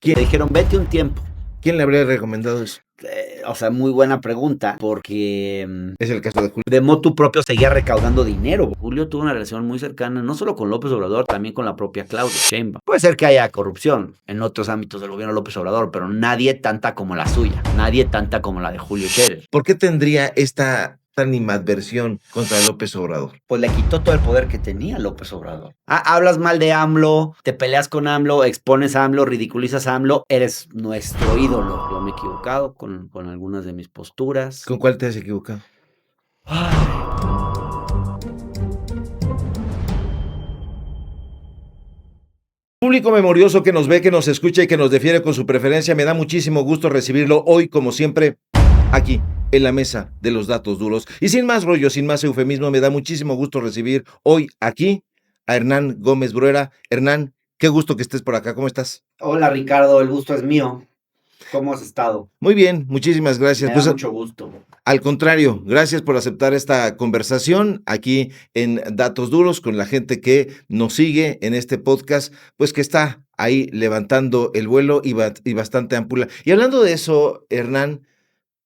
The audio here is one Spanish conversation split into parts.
Me dijeron, vete un tiempo. ¿Quién le habría recomendado eso? O sea, muy buena pregunta, porque Es el caso de Julio. de motu propio seguía recaudando dinero. Julio tuvo una relación muy cercana, no solo con López Obrador, también con la propia Claudia Sheinbaum. Puede ser que haya corrupción en otros ámbitos del gobierno de López Obrador, pero nadie tanta como la suya, nadie tanta como la de Julio Scherer. ¿Por qué tendría esta animadversión contra López Obrador? Pues le quitó todo el poder que tenía López Obrador. Hablas mal de AMLO, te peleas con AMLO, expones a AMLO, ridiculizas a AMLO, eres nuestro ídolo. Yo me he equivocado con algunas de mis posturas. ¿Con cuál te has equivocado? Público memorioso que nos ve, que nos escucha y que nos defiende con su preferencia, me da muchísimo gusto recibirlo hoy, como siempre, aquí, en la mesa de los datos duros. Y sin más rollo, sin más eufemismo, me da muchísimo gusto recibir hoy aquí a Hernán Gómez Bruera. Hernán, qué gusto que estés por acá, ¿cómo estás? Hola Ricardo, el gusto es mío. ¿Cómo has estado? Muy bien, muchísimas gracias. Me da mucho gusto. Al contrario, gracias por aceptar esta conversación aquí en Datos Duros con la gente que nos sigue en este podcast, pues que está ahí levantando el vuelo y bastante ámpula. Y hablando de eso, Hernán,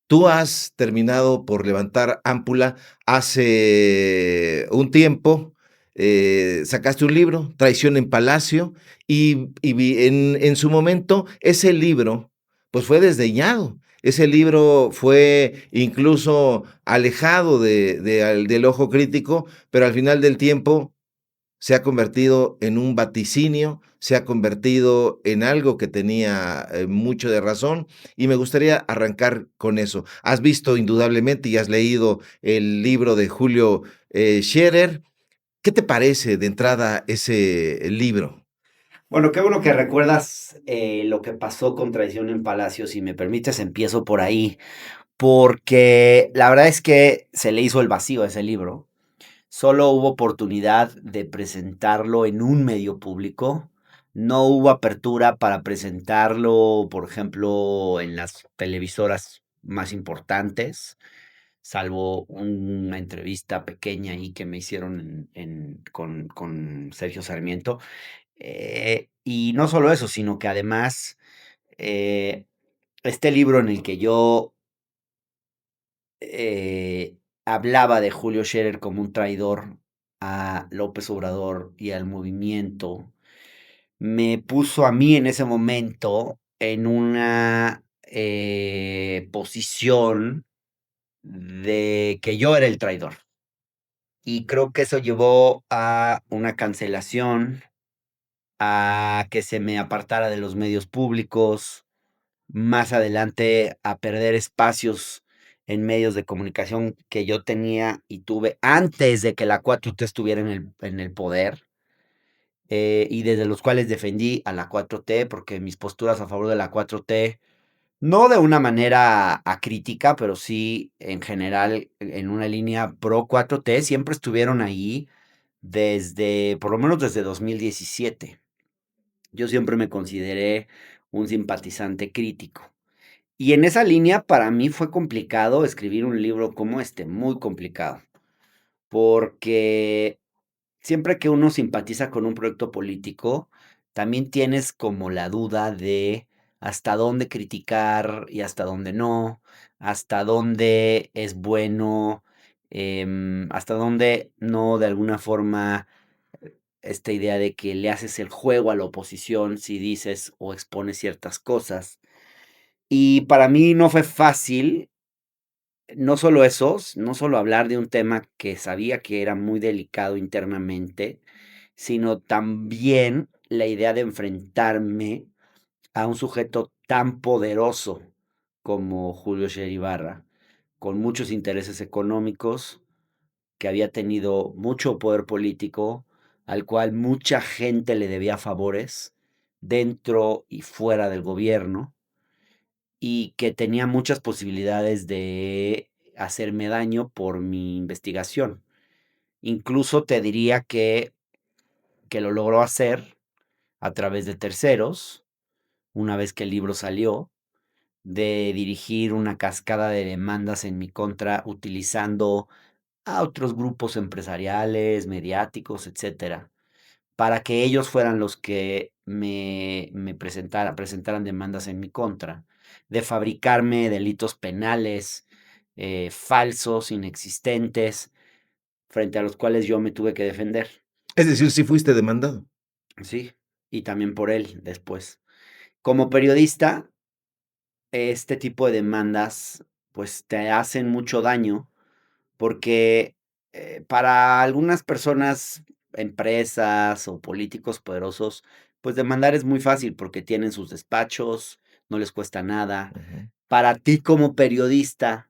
tú has terminado por levantar ámpula hace un tiempo. Sacaste un libro, Traición en Palacio, y en su momento ese libro pues fue desdeñado. Ese libro fue incluso alejado del ojo crítico, pero al final del tiempo se ha convertido en un vaticinio, se ha convertido en algo que tenía mucho de razón, y me gustaría arrancar con eso. Has visto indudablemente y has leído el libro de Julio Scherer. ¿Qué te parece de entrada ese libro? Bueno, qué bueno que recuerdas lo que pasó con Traición en Palacio. Si me permites, empiezo por ahí, porque la verdad es que se le hizo el vacío a ese libro. Solo hubo oportunidad de presentarlo en un medio público. No hubo apertura para presentarlo, por ejemplo, en las televisoras más importantes, salvo una entrevista pequeña ahí que me hicieron con Sergio Sarmiento. Y no solo eso, sino que además eh, este libro en el que yo hablaba de Julio Scherer como un traidor a López Obrador y al movimiento, me puso a mí en ese momento en una posición de que yo era el traidor. Y creo que eso llevó a una cancelación, a que se me apartara de los medios públicos, más adelante a perder espacios en medios de comunicación que yo tenía y tuve antes de que la 4T estuviera en el poder, y desde los cuales defendí a la 4T, porque mis posturas a favor de la 4T, no de una manera acrítica, pero sí en general en una línea pro 4T, siempre estuvieron ahí desde, por lo menos desde 2017. Yo siempre me consideré un simpatizante crítico. Y en esa línea para mí fue complicado escribir un libro como este, muy complicado, porque siempre que uno simpatiza con un proyecto político, también tienes como la duda de hasta dónde criticar y hasta dónde no, hasta dónde es bueno, hasta dónde no, de alguna forma, esta idea de que le haces el juego a la oposición si dices o expones ciertas cosas. Y para mí no fue fácil, no solo eso, no solo hablar de un tema que sabía que era muy delicado internamente, sino también la idea de enfrentarme a un sujeto tan poderoso como Julio Scherer Ibarra, con muchos intereses económicos, que había tenido mucho poder político, al cual mucha gente le debía favores dentro y fuera del gobierno, y que tenía muchas posibilidades de hacerme daño por mi investigación. Incluso te diría que lo logró hacer a través de terceros, una vez que el libro salió, de dirigir una cascada de demandas en mi contra utilizando a otros grupos empresariales, mediáticos, etcétera, para que ellos fueran los que presentaran demandas en mi contra, de fabricarme delitos penales falsos, inexistentes, frente a los cuales yo me tuve que defender, Es decir, sí fuiste demandado. ¿sí? Y también por él después. Como periodista, este tipo de demandas pues te hacen mucho daño porque para algunas personas, empresas o políticos poderosos, pues demandar es muy fácil porque tienen sus despachos, no les cuesta nada. Ujú. Para ti como periodista,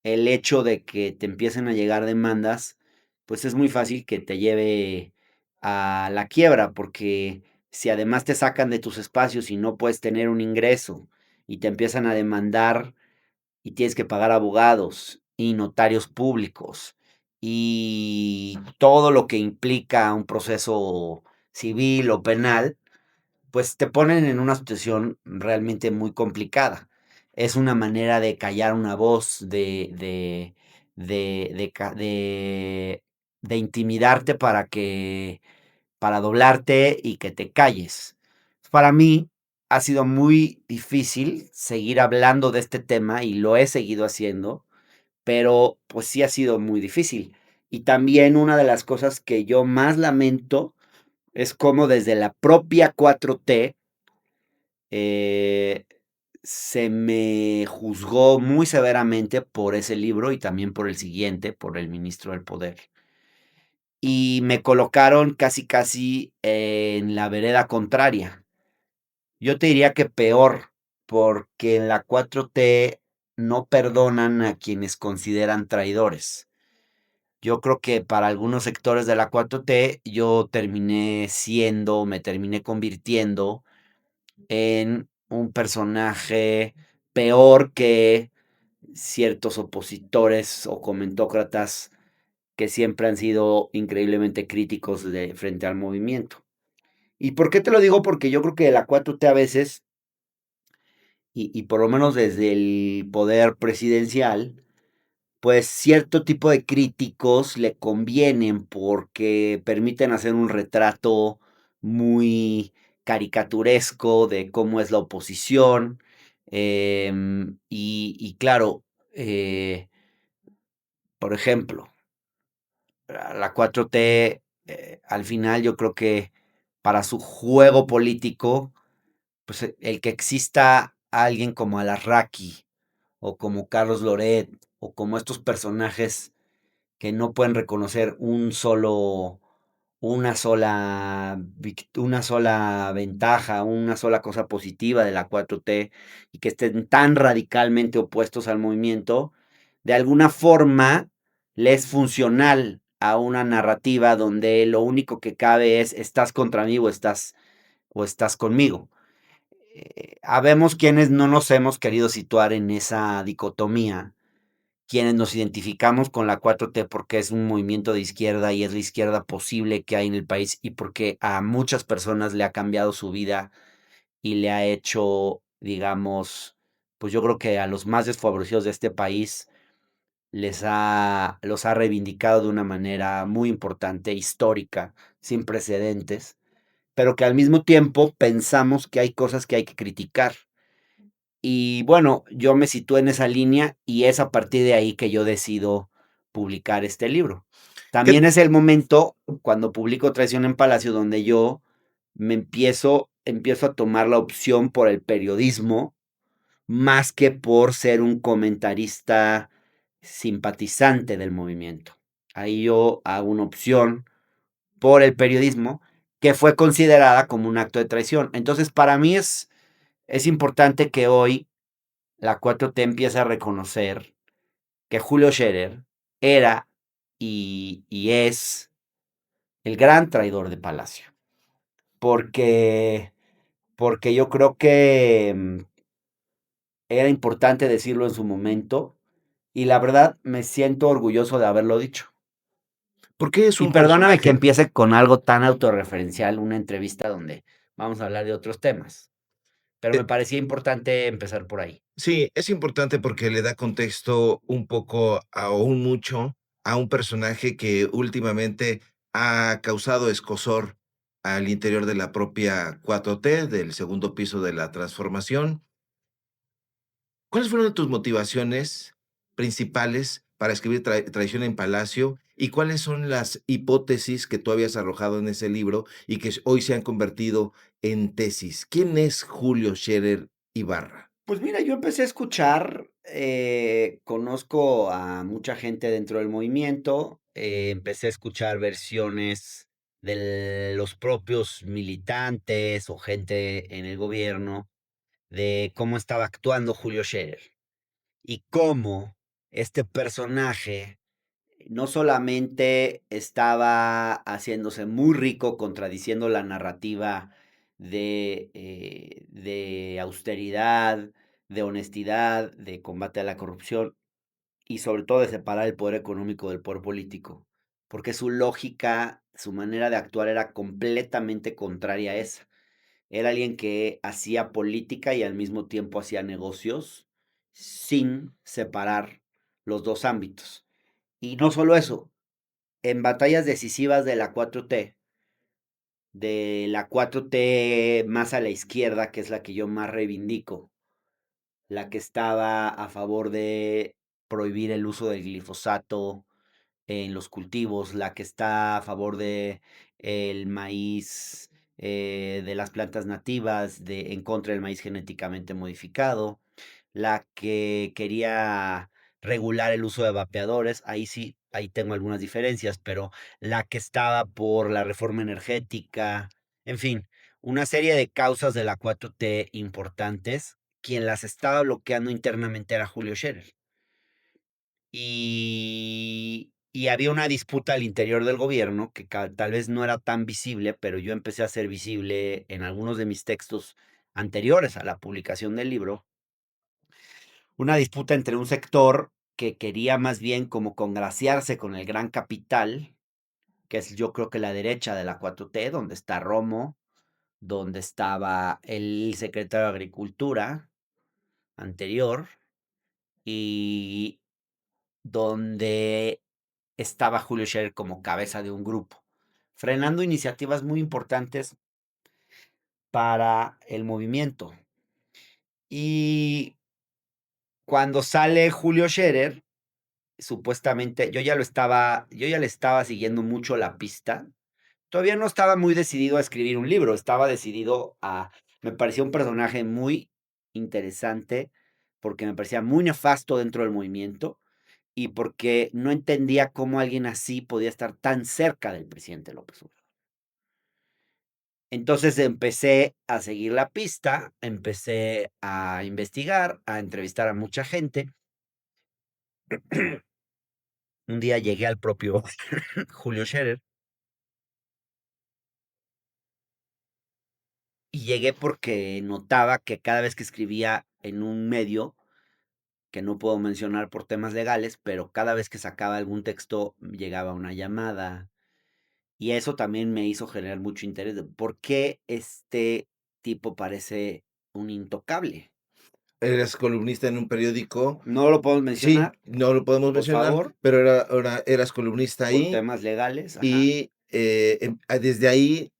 el hecho de que te empiecen a llegar demandas, pues es muy fácil que te lleve a la quiebra, porque si además te sacan de tus espacios y no puedes tener un ingreso y te empiezan a demandar y tienes que pagar abogados y notarios públicos y todo lo que implica un proceso civil o penal, pues te ponen en una situación realmente muy complicada. Es una manera de callar una voz, de intimidarte para doblarte y que te calles. Para mí ha sido muy difícil seguir hablando de este tema y lo he seguido haciendo, pero pues sí ha sido muy difícil. Y también una de las cosas que yo más lamento es cómo desde la propia 4T eh, se me juzgó muy severamente por ese libro y también por el siguiente, por El Ministro del Poder. Y me colocaron casi, casi en la vereda contraria. Yo te diría que peor, porque en la 4T no perdonan a quienes consideran traidores. Yo creo que para algunos sectores de la 4T yo me terminé convirtiendo en un personaje peor que ciertos opositores o comentócratas que siempre han sido increíblemente críticos frente al movimiento. ¿Y por qué te lo digo? Porque yo creo que la 4T a veces, y por lo menos desde el poder presidencial, pues cierto tipo de críticos le convienen porque permiten hacer un retrato muy caricaturesco de cómo es la oposición. Y claro, por ejemplo, la 4T, al final yo creo que para su juego político, pues el que exista alguien como Alarraqui o como Carlos Loret o como estos personajes que no pueden reconocer una sola ventaja, una sola cosa positiva de la 4T y que estén tan radicalmente opuestos al movimiento, de alguna forma le es funcional a una narrativa donde lo único que cabe es estás contra mí o estás conmigo. Habemos quienes no nos hemos querido situar en esa dicotomía, quienes nos identificamos con la 4T porque es un movimiento de izquierda y es la izquierda posible que hay en el país y porque a muchas personas le ha cambiado su vida y le ha hecho, digamos, pues yo creo que a los más desfavorecidos de este país los ha reivindicado de una manera muy importante, histórica, sin precedentes, pero que al mismo tiempo pensamos que hay cosas que hay que criticar. Y bueno, yo me situé en esa línea y es a partir de ahí que yo decido publicar este libro. ¿Qué También es el momento cuando publico Traición en Palacio donde yo empiezo a tomar la opción por el periodismo más que por ser un comentarista simpatizante del movimiento. Ahí yo hago una opción por el periodismo que fue considerada como un acto de traición. Entonces, para mí es importante que hoy la 4T empieza a reconocer que Julio Scherer era y es el gran traidor de Palacio. Porque, porque yo creo que era importante decirlo en su momento y la verdad me siento orgulloso de haberlo dicho. ¿Por qué es Y un perdóname que personaje? empiece con algo tan autorreferencial, una entrevista donde vamos a hablar de otros temas, pero Eh, me parecía importante empezar por ahí. sí, es importante porque le da contexto un poco, o un mucho, a un personaje que últimamente ha causado escozor al interior de la propia 4T, del segundo piso de la transformación. ¿Cuáles fueron tus motivaciones principales para escribir Traición en Palacio? ¿Y cuáles son las hipótesis que tú habías arrojado en ese libro y que hoy se han convertido en tesis? ¿Quién es Julio Scherer Ibarra? Pues mira, yo empecé a escuchar, conozco a mucha gente dentro del movimiento, empecé a escuchar versiones de los propios militantes o gente en el gobierno de cómo estaba actuando Julio Scherer y cómo este personaje no solamente estaba haciéndose muy rico contradiciendo la narrativa de austeridad, de honestidad, de combate a la corrupción y sobre todo de separar el poder económico del poder político, porque su lógica, su manera de actuar era completamente contraria a esa. Era alguien que hacía política y al mismo tiempo hacía negocios sin separar los dos ámbitos. Y no solo eso, en batallas decisivas de la 4T más a la izquierda, que es la que yo más reivindico, la que estaba a favor de prohibir el uso del glifosato en los cultivos, la que está a favor de el maíz, de las plantas nativas, en contra del maíz genéticamente modificado, la que quería regular el uso de vapeadores, ahí sí, ahí tengo algunas diferencias, pero la que estaba por la reforma energética, en fin, una serie de causas de la 4T importantes, quien las estaba bloqueando internamente era Julio Scherer. Y había una disputa al interior del gobierno que tal vez no era tan visible, pero yo empecé a ser visible en algunos de mis textos anteriores a la publicación del libro, una disputa entre un sector que quería más bien como congraciarse con el gran capital, que es yo creo que la derecha de la 4T, donde está Romo, donde estaba el secretario de Agricultura anterior y donde estaba Julio Scherer como cabeza de un grupo, frenando iniciativas muy importantes para el movimiento. Y cuando sale Julio Scherer, supuestamente yo ya le estaba siguiendo mucho la pista. Todavía no estaba muy decidido a escribir un libro, estaba decidido me parecía un personaje muy interesante porque me parecía muy nefasto dentro del movimiento y porque no entendía cómo alguien así podía estar tan cerca del presidente López Obrador. Entonces empecé a seguir la pista, empecé a investigar, a entrevistar a mucha gente. Un día llegué al propio Julio Scherer y llegué porque notaba que cada vez que escribía en un medio, que no puedo mencionar por temas legales, pero cada vez que sacaba algún texto llegaba una llamada, y eso también me hizo generar mucho interés de por qué este tipo parece un intocable. Eres columnista en un periódico. No lo podemos Sí, mencionar, no lo podemos por mencionar, favor, pero eras columnista por ahí temas legales, ajá. y, desde ahí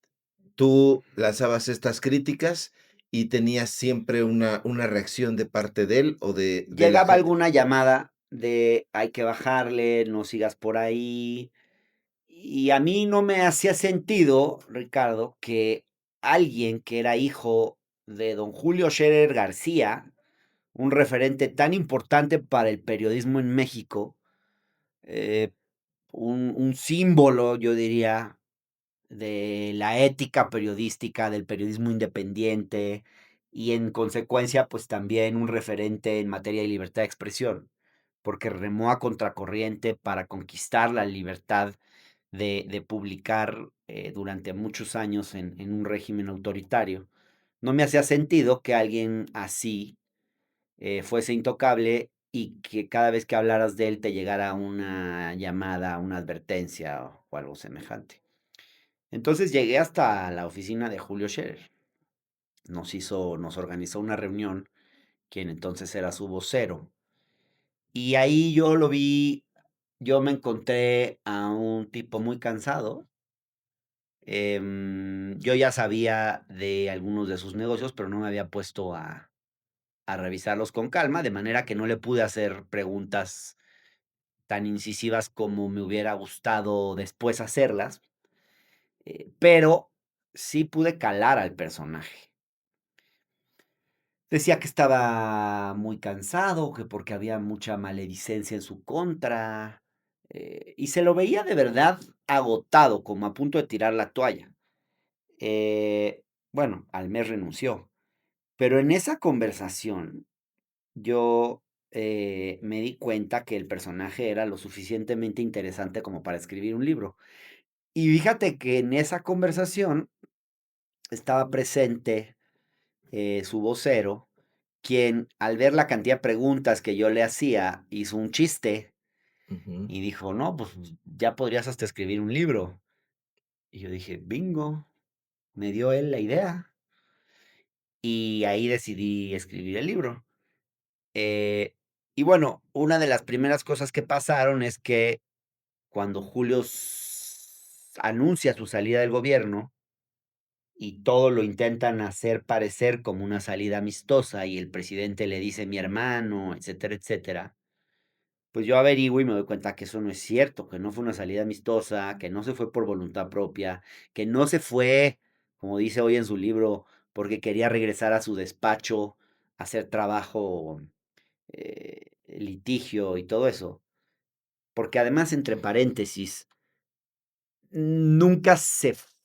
tú lanzabas estas críticas y tenías siempre una reacción de parte de él o de la Llegaba gente. alguna llamada de hay que bajarle, no sigas por ahí. Y a mí no me hacía sentido, Ricardo, que alguien que era hijo de don Julio Scherer García, un referente tan importante para el periodismo en México, eh, un símbolo, yo diría, de la ética periodística, del periodismo independiente y en consecuencia, pues también un referente en materia de libertad de expresión, porque remó a contracorriente para conquistar la libertad de publicar durante muchos años en un régimen autoritario. No me hacía sentido que alguien así fuese intocable y que cada vez que hablaras de él te llegara una llamada, una advertencia o algo semejante. Entonces llegué hasta la oficina de Julio Scherer. Nos organizó una reunión, quien entonces era su vocero. Y ahí yo lo vi, yo me encontré a un tipo muy cansado, Yo ya sabía de algunos de sus negocios, pero no me había puesto a revisarlos con calma, de manera que no le pude hacer preguntas tan incisivas como me hubiera gustado después hacerlas, pero sí pude calar al personaje. Decía que estaba muy cansado, que porque había mucha maledicencia en su contra, y se lo veía de verdad agotado, como a punto de tirar la toalla. Bueno, al mes renunció, pero en esa conversación yo me di cuenta que el personaje era lo suficientemente interesante como para escribir un libro. Y fíjate que en esa conversación estaba presente su vocero, quien al ver la cantidad de preguntas que yo le hacía, hizo un chiste Ujú. y dijo, no, pues ya podrías hasta escribir un libro. Y yo dije, bingo, me dio él la idea. Y ahí decidí escribir el libro. Eh, y bueno, una de las primeras cosas que pasaron es que cuando Julio anuncia su salida del gobierno y todo lo intentan hacer parecer como una salida amistosa y el presidente le dice mi hermano, etcétera, etcétera, pues yo averiguo y me doy cuenta que eso no es cierto, que no fue una salida amistosa, que no se fue por voluntad propia, que no se fue, como dice hoy en su libro, porque quería regresar a su despacho, a hacer trabajo, litigio y todo eso. Porque además, entre paréntesis, nunca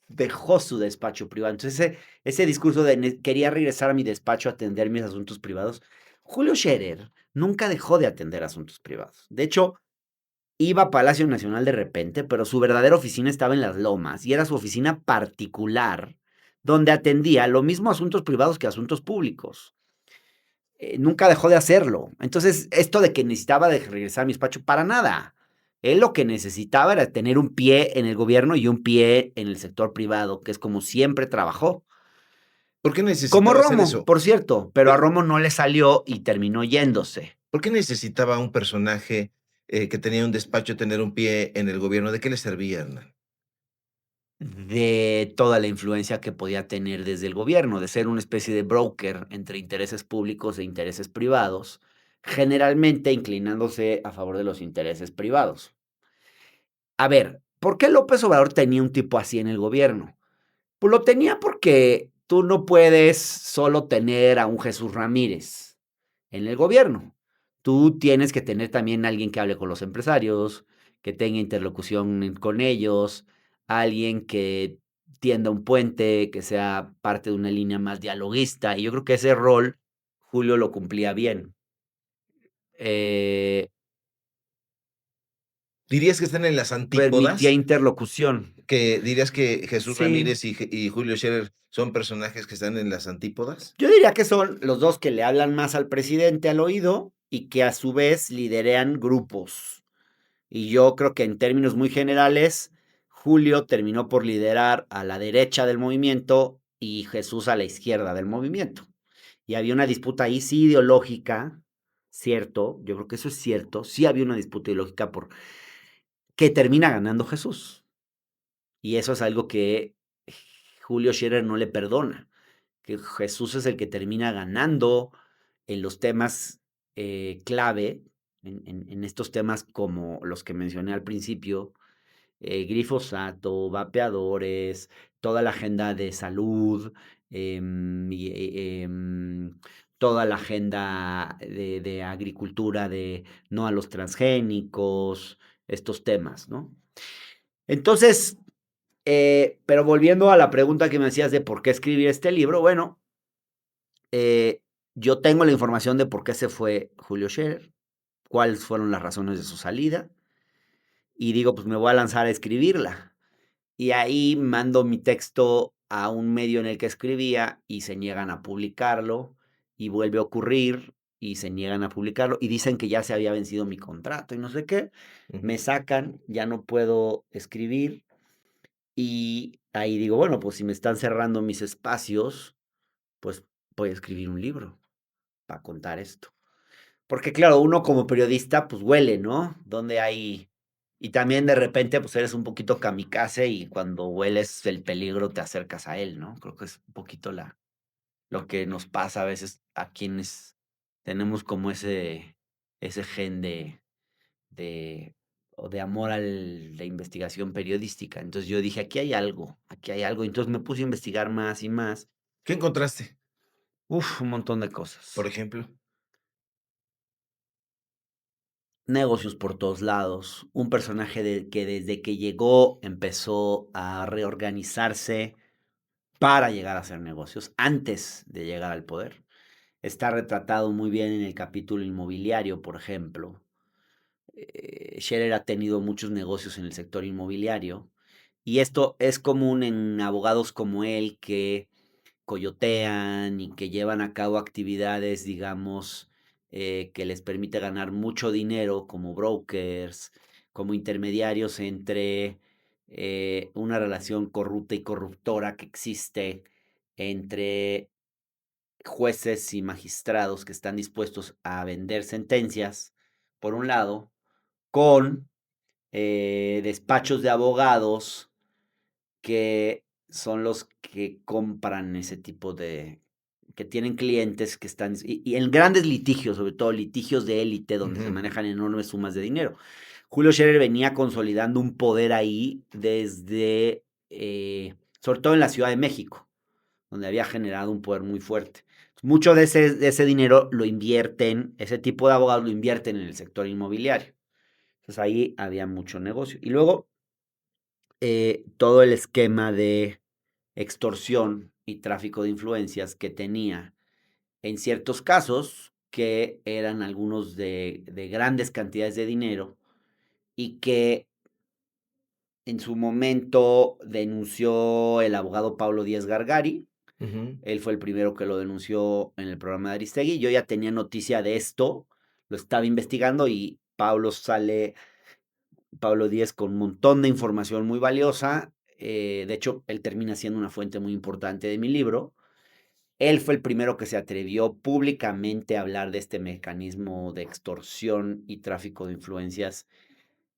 dejó su despacho privado. Entonces, ese discurso de quería regresar a mi despacho a atender mis asuntos privados, Julio Scherer nunca dejó de atender asuntos privados. De hecho, iba a Palacio Nacional de repente, pero su verdadera oficina estaba en Las Lomas y era su oficina particular, donde atendía lo mismo asuntos privados que asuntos públicos. Nunca dejó de hacerlo. Entonces, esto de que necesitaba de regresar a mi despacho, para nada. Él lo que necesitaba era tener un pie en el gobierno y un pie en el sector privado, que es como siempre trabajó. ¿Por qué Como necesitaba hacer Romo, eso? por cierto, pero a Pero, Romo no le salió y terminó yéndose. ¿por qué necesitaba un personaje, que tenía un despacho tener un pie en el gobierno? ¿De qué le servía, Hernán? De toda la influencia que podía tener desde el gobierno, de ser una especie de broker entre intereses públicos e intereses privados, generalmente inclinándose a favor de los intereses privados. A ver, ¿por qué López Obrador tenía un tipo así en el gobierno? Pues lo tenía porque tú no puedes solo tener a un Jesús Ramírez en el gobierno. Tú tienes que tener también a alguien que hable con los empresarios, que tenga interlocución con ellos, alguien que tienda un puente, que sea parte de una línea más dialoguista. Y yo creo que ese rol Julio lo cumplía bien. Eh, ¿Dirías que están en las permitía antípodas? interlocución. ¿Que dirías que Jesús Sí, Ramírez y Julio Scherer son personajes que están en las antípodas? yo diría que son los 2 que le hablan más al presidente al oído y que a su vez liderean grupos. Y yo creo que en términos muy generales, Julio terminó por liderar a la derecha del movimiento y Jesús a la izquierda del movimiento. Y había una disputa ahí sí ideológica, cierto, yo creo que eso es cierto, sí había una disputa ideológica por que termina ganando Jesús. Y eso es algo que Julio Scherer no le perdona, que Jesús es el que termina ganando en los temas clave, en estos temas como los que mencioné al principio, glifosato, vapeadores, toda la agenda de salud, toda la agenda de agricultura, de no a los transgénicos, estos temas, ¿no? Entonces, pero volviendo a la pregunta que me hacías de por qué escribir este libro, bueno, eh, yo tengo la información de por qué se fue Julio Scherer, cuáles fueron las razones de su salida, y digo, pues me voy a lanzar a escribirla. Y ahí mando mi texto a un medio en el que escribía y se niegan a publicarlo, y vuelve a ocurrir y se niegan a publicarlo, y dicen que ya se había vencido mi contrato y no sé qué. Me Ujú. sacan, ya no puedo escribir, y ahí digo, bueno, pues si me están cerrando mis espacios, pues voy a escribir un libro para contar esto. Porque claro, uno como periodista, pues huele, ¿no? Donde hay Y también de repente, pues, eres un poquito kamikaze y cuando hueles el peligro te acercas a él, ¿no? Creo que es un poquito lo que nos pasa a veces a quienes tenemos como ese gen de o de amor al la investigación periodística. Entonces, yo dije: "Aquí hay algo, aquí hay algo". Entonces, me puse a investigar más y más. ¿Qué encontraste, Un montón de por cosas. ejemplo? Negocios por todos lados, un personaje que desde que llegó empezó a reorganizarse para llegar a hacer negocios antes de llegar al poder. Está retratado muy bien en el capítulo inmobiliario, por ejemplo. Scherer ha tenido muchos negocios en el sector inmobiliario y esto es común en abogados como él que coyotean y que llevan a cabo actividades, digamos, que les permite ganar mucho dinero como brokers, como intermediarios entre una relación corrupta y corruptora que existe entre jueces y magistrados que están dispuestos a vender sentencias, por un lado, con despachos de abogados que son los que compran ese tipo de que tienen clientes que están y en grandes litigios, sobre todo litigios de élite donde se Ujú, manejan enormes sumas de dinero. Julio Scherer venía consolidando un poder ahí desde, sobre todo en la Ciudad de México, donde había generado un poder muy fuerte. Mucho de ese dinero lo invierten, ese tipo de abogados lo invierten en el sector inmobiliario. Entonces ahí había mucho negocio. Y luego todo el esquema de extorsión y tráfico de influencias que tenía en ciertos casos, que eran algunos de grandes cantidades de dinero y que en su momento denunció el abogado Pablo Díaz Gargari. ujú, Él fue el primero que lo denunció en el programa de Aristegui. Yo ya tenía noticia de esto, lo estaba investigando y Pablo Díaz con un montón de información muy valiosa. De hecho, él termina siendo una fuente muy importante de mi libro. Él fue el primero que se atrevió públicamente a hablar de este mecanismo de extorsión y tráfico de influencias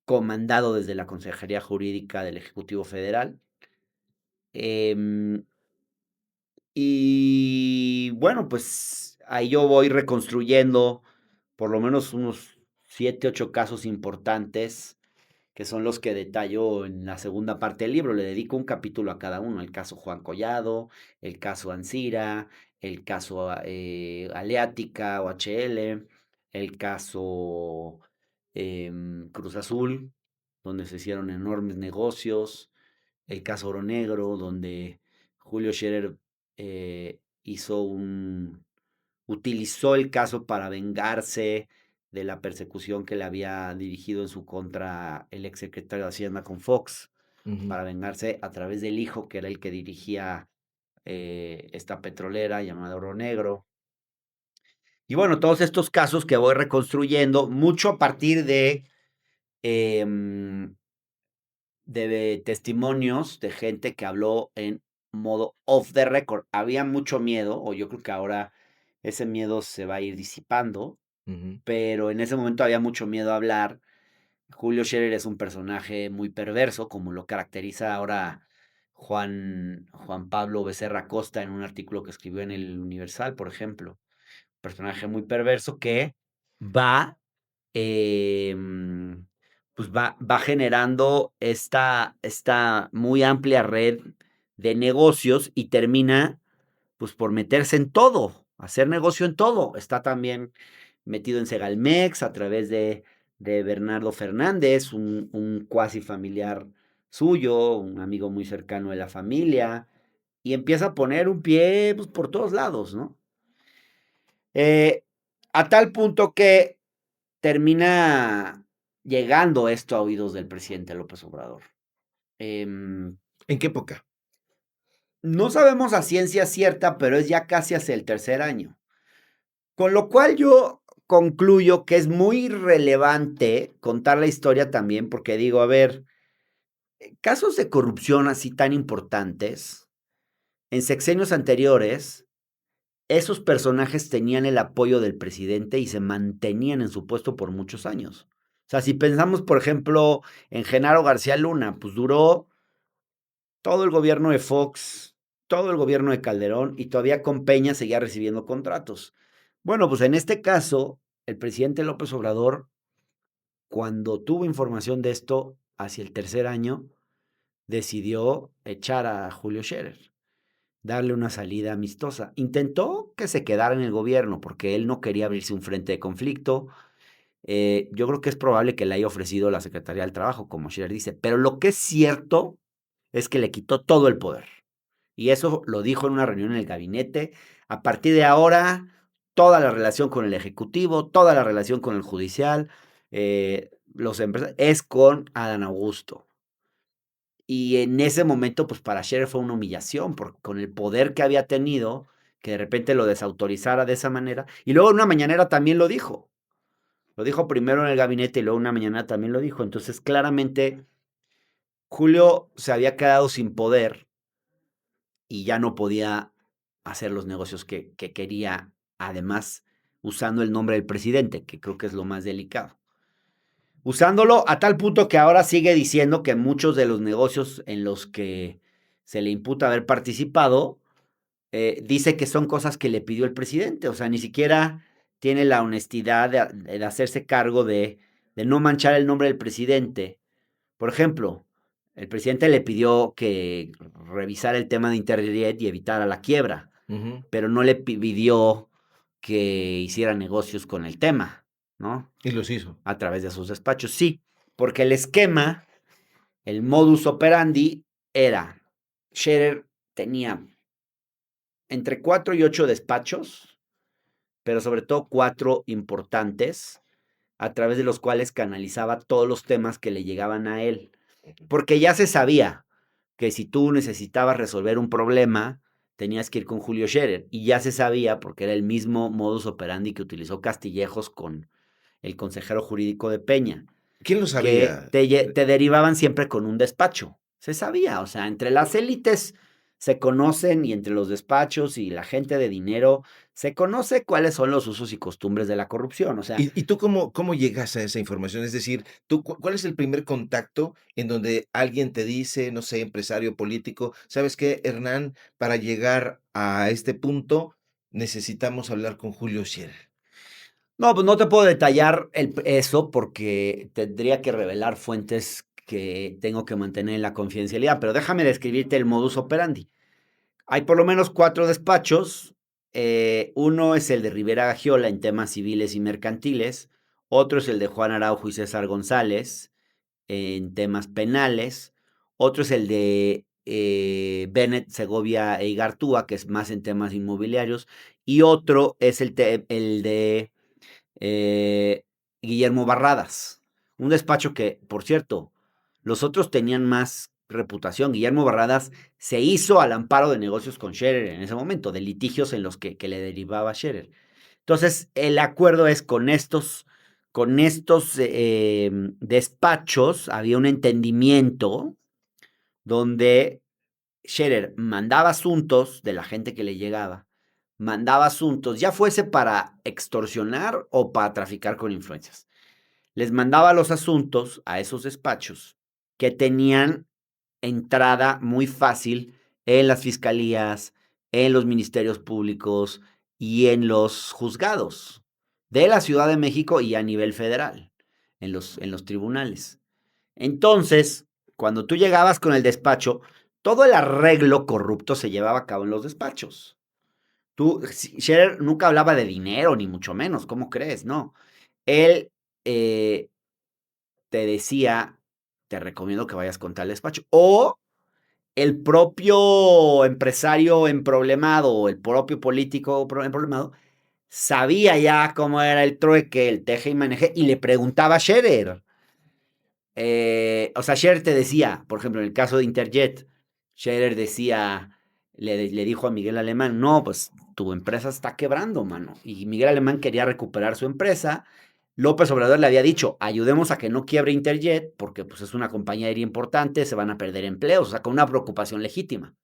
comandado desde la Consejería Jurídica del Ejecutivo Federal. Em, y bueno, pues ahí yo voy reconstruyendo por lo menos unos 7, 8 casos importantes que son los que detallo en la segunda parte del libro. Le dedico un capítulo a cada uno, el caso Juan Collado, el caso Ancira, el caso Aleática o HL, el caso Cruz Azul, donde se hicieron enormes negocios, el caso Oro Negro, donde Julio Scherer hizo utilizó el caso para vengarse de la persecución que le había dirigido en su contra el exsecretario de Hacienda con Fox, ujú. para vengarse a través del hijo, que era el que dirigía esta petrolera llamada Oro Negro. Y bueno, todos estos casos que voy reconstruyendo, mucho a partir em, de testimonios de gente que habló en modo off the record. Había mucho miedo, o yo creo que ahora ese miedo se va a ir disipando, Ujú, pero en ese momento había mucho miedo a hablar. Julio Scherer es un personaje muy perverso, como lo caracteriza ahora Juan Pablo Becerra Costa en un artículo que escribió en el Universal, por ejemplo. Personaje muy perverso que va, pues va generando esta muy amplia red de negocios y termina pues por meterse en todo, hacer negocio en todo. Está también metido en Segalmex a través de Bernardo Fernández, un cuasi familiar suyo, un amigo muy cercano de la familia, y empieza a poner un pie pues, por todos lados, ¿no? Eh, a tal punto que termina llegando esto a oídos del presidente López Obrador. Em, ¿en qué época? no sabemos a ciencia cierta, pero es ya casi hacia el tercer año. Con lo cual yo concluyo que es muy relevante contar la historia también, porque digo, a ver, casos de corrupción así tan importantes, en sexenios anteriores, esos personajes tenían el apoyo del presidente y se mantenían en su puesto por muchos años. O sea, si pensamos, por ejemplo, en Genaro García Luna, pues duró todo el gobierno de Fox, todo el gobierno de Calderón y todavía con Peña seguía recibiendo contratos. Bueno, pues en este caso, el presidente López Obrador, cuando tuvo información de esto, hacia el tercer año, decidió echar a Julio Scherer, darle una salida amistosa. Intentó que se quedara en el gobierno porque él no quería abrirse un frente de conflicto. Yo creo que es probable que le haya ofrecido la Secretaría del Trabajo, como Scherer dice, pero lo que es cierto es que le quitó todo el poder. Y eso lo dijo en una reunión en el gabinete. A partir de ahora, toda la relación con el Ejecutivo, toda la relación con el Judicial, los empresarios, es con Adán Augusto. Y en ese momento, pues para Scherer fue una humillación, porque con el poder que había tenido, que de repente lo desautorizara de esa manera. Y luego en una mañanera también lo dijo. Lo dijo primero en el gabinete y luego una mañana también lo dijo. Entonces, claramente, Julio se había quedado sin poder y ya no podía hacer los negocios que quería, además usando el nombre del presidente, que creo que es lo más delicado. Usándolo a tal punto que ahora sigue diciendo que muchos de los negocios en los que se le imputa haber participado, dice que son cosas que le pidió el presidente. O sea, ni siquiera tiene la honestidad de hacerse cargo de no manchar el nombre del presidente. Por ejemplo, el presidente le pidió que revisara el tema de Internet y evitara la quiebra, Ujú. pero no le pidió que hiciera negocios con el tema, ¿no? Y los hizo. A través de sus despachos. Sí, porque el esquema, el modus operandi era, Scherer tenía entre 4 y 8 despachos, pero sobre todo 4 importantes, a través de los cuales canalizaba todos los temas que le llegaban a él. Porque ya se sabía que si tú necesitabas resolver un problema, tenías que ir con Julio Scherer. Y ya se sabía, porque era el mismo modus operandi que utilizó Castillejos con el consejero jurídico de Peña, ¿Quién lo que sabía? te derivaban siempre con un despacho. Se sabía, o sea, entre las élites se conocen y entre los despachos y la gente de dinero se conoce cuáles son los usos y costumbres de la corrupción. O sea, ¿Y tú cómo llegas a esa información? Es decir, tú, ¿cuál es el primer contacto en donde alguien te dice, no sé, empresario político, sabes qué, Hernán, para llegar a este punto necesitamos hablar con Julio Scherer? no, pues no te puedo detallar eso porque tendría que revelar fuentes que tengo que mantener en la confidencialidad, pero déjame describirte el modus operandi. Hay por lo menos 4 despachos. Uno es el de Rivera Gagiola en temas civiles y mercantiles. Otro es el de Juan Araujo y César González en temas penales. Otro es el de Bennett, Segovia e Igartúa, que es más en temas inmobiliarios. Y otro es el de eh, Guillermo Barradas. Un despacho que, por cierto, los otros tenían más reputación. Guillermo Barradas se hizo al amparo de negocios con Scherer en ese momento, de litigios en los que le derivaba Scherer. Entonces, el acuerdo es con estos despachos, había un entendimiento donde Scherer mandaba asuntos de la gente que le llegaba, mandaba asuntos, ya fuese para extorsionar o para traficar con influencias. Les mandaba los asuntos a esos despachos que tenían entrada muy fácil en las fiscalías, en los ministerios públicos y en los juzgados de la Ciudad de México y a nivel federal, en los tribunales. Entonces, cuando tú llegabas con el despacho, todo el arreglo corrupto se llevaba a cabo en los despachos. Scherer nunca hablaba de dinero, ni mucho menos, ¿cómo crees? No. Él eh, te decía, te recomiendo que vayas con tal despacho. O el propio empresario emproblemado o el propio político emproblemado sabía ya cómo era el trueque, el teje y maneje, y le preguntaba a Scherer. O sea, Scherer te decía, por ejemplo, en el caso de Interjet, Scherer decía, le dijo a Miguel Alemán, no, pues tu empresa está quebrando, mano. Y Miguel Alemán quería recuperar su empresa. López Obrador le había dicho, ayudemos a que no quiebre Interjet, porque pues es una compañía aérea importante, se van a perder empleos, o sea, con una preocupación legítima.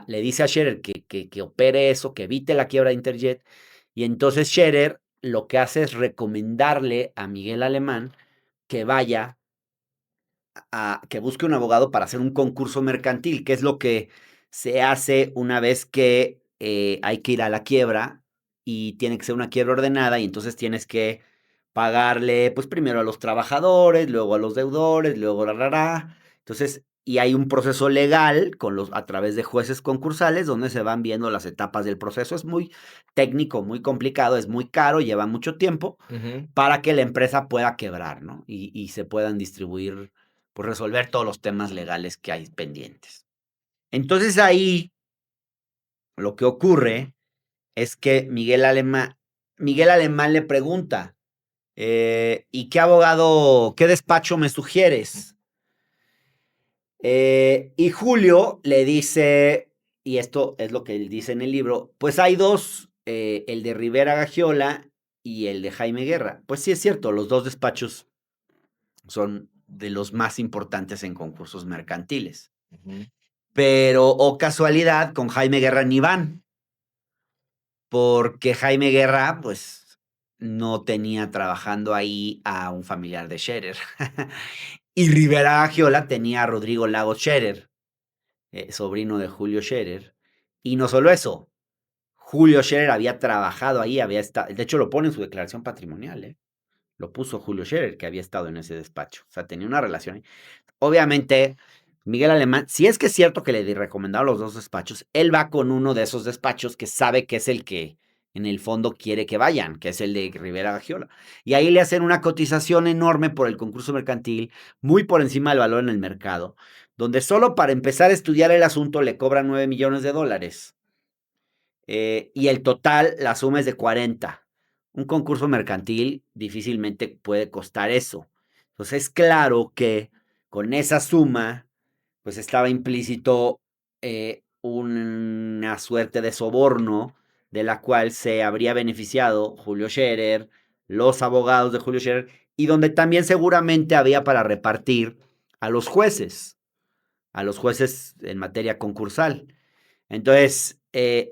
Le dice a Scherer que opere eso, que evite la quiebra de Interjet, y entonces Scherer lo que hace es recomendarle a Miguel Alemán que vaya que busque un abogado para hacer un concurso mercantil, que es lo que se hace una vez que hay que ir a la quiebra y tiene que ser una quiebra ordenada y entonces tienes que pagarle, pues primero a los trabajadores, luego a los deudores, luego Entonces, y hay un proceso legal a través de jueces concursales donde se van viendo las etapas del proceso. Es muy técnico, muy complicado, es muy caro, lleva mucho tiempo Ujú. para que la empresa pueda quebrar, ¿no? Y se puedan distribuir, pues resolver todos los temas legales que hay pendientes. Entonces ahí lo que ocurre es que Miguel Alemán le pregunta, ¿y qué abogado, qué despacho me sugieres? Y Julio le dice, y esto es lo que él dice en el libro, pues hay dos, el de Rivera Gagiola y el de Jaime Guerra. Pues sí es cierto, los dos despachos son de los más importantes en concursos mercantiles. Ujú. Pero, oh casualidad, con Jaime Guerra ni van, porque Jaime Guerra, pues, no tenía trabajando ahí a un familiar de Scherer. Y Rivera Agiola tenía a Rodrigo Lagos Scherer, sobrino de Julio Scherer. Y no solo eso, Julio Scherer había trabajado ahí, había estado, de hecho lo pone en su declaración patrimonial, lo puso Julio Scherer, que había estado en ese despacho. O sea, tenía una relación ahí. Obviamente, Miguel Alemán, si es que es cierto que le recomendaron los dos despachos, él va con uno de esos despachos que sabe que es el que en el fondo quiere que vayan, que es el de Rivera Gagiola. Y ahí le hacen una cotización enorme por el concurso mercantil, muy por encima del valor en el mercado, donde solo para empezar a estudiar el asunto le cobran $9 millones. Y el total, la suma es de 40. Un concurso mercantil difícilmente puede costar eso. Entonces es claro que con esa suma, pues estaba implícito una suerte de soborno de la cual se habría beneficiado Julio Scherer, los abogados de Julio Scherer, y donde también seguramente había para repartir a los jueces en materia concursal. Entonces,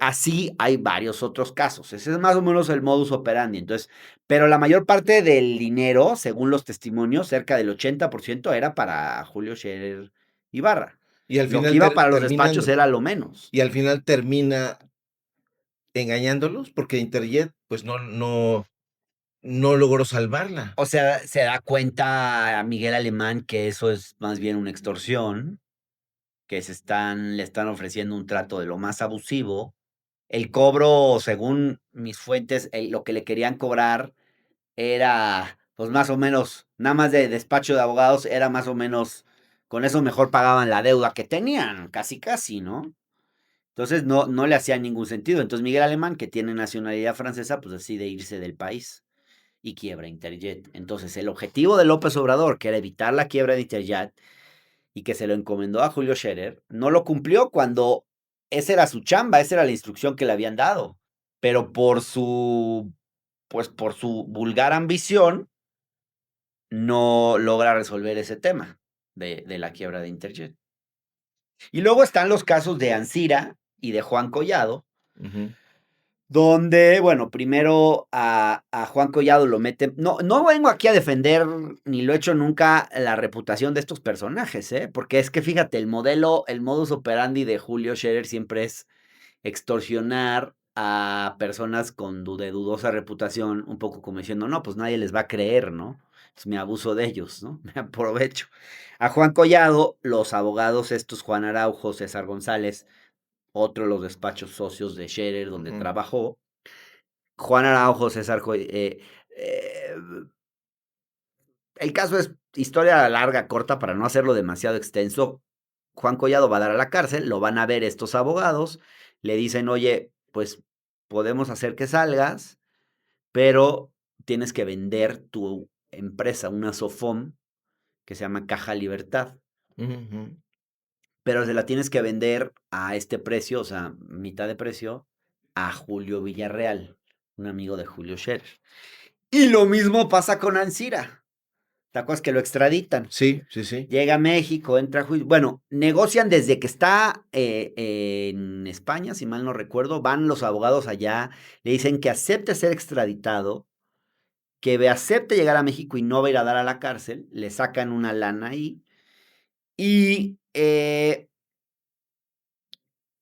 así hay varios otros casos. Ese es más o menos el modus operandi. Entonces, pero la mayor parte del dinero, según los testimonios, cerca del 80% era para Julio Scherer Ibarra. Y al Lo que final iba para los terminan despachos era lo menos. y al final termina engañándolos, porque Interjet, pues, no logró salvarla. O sea, se da cuenta a Miguel Alemán que eso es más bien una extorsión, que le están ofreciendo un trato de lo más abusivo. El cobro, según mis fuentes, lo que le querían cobrar era, pues más o menos, nada más de despacho de abogados, era más o menos, con eso mejor pagaban la deuda que tenían, casi casi, ¿no? Entonces no le hacía ningún sentido. Entonces Miguel Alemán, que tiene nacionalidad francesa, pues decide irse del país y quiebra Interjet. Entonces el objetivo de López Obrador, que era evitar la quiebra de Interjet y que se lo encomendó a Julio Scherer, no lo cumplió cuando esa era su chamba, esa era la instrucción que le habían dado. Pero por su vulgar ambición, no logra resolver ese tema de la quiebra de Interjet. Y luego están los casos de Ancira y de Juan Collado, Ujú. donde, bueno, primero a Juan Collado lo meten. No vengo aquí a defender, ni lo he hecho nunca, la reputación de estos personajes, porque es que fíjate, el modus operandi de Julio Scherer siempre es extorsionar a personas de dudosa reputación, un poco como diciendo, no, pues nadie les va a creer, ¿no? Pues me abuso de ellos, ¿no? Me aprovecho. A Juan Collado, los abogados estos, Juan Araujo, César González, otro de los despachos socios de Scherer, donde Ujú. trabajó. Juan Araujo, eh, el caso es historia larga, corta, para no hacerlo demasiado extenso. Juan Collado va a dar a la cárcel, lo van a ver estos abogados, le dicen, oye, pues podemos hacer que salgas, pero tienes que vender tu empresa, una Sofom, que se llama Caja Libertad, Ujú. pero se la tienes que vender a este precio, o sea, mitad de precio, a Julio Villarreal, un amigo de Julio Scherer. Y lo mismo pasa con Ancira. ¿Te acuerdas que lo extraditan? Sí, sí, sí. Llega a México, entra a juicio. Bueno, negocian desde que está en España, si mal no recuerdo. Van los abogados allá, le dicen que acepte ser extraditado que acepte llegar a México y no va a ir a dar a la cárcel, le sacan una lana ahí y,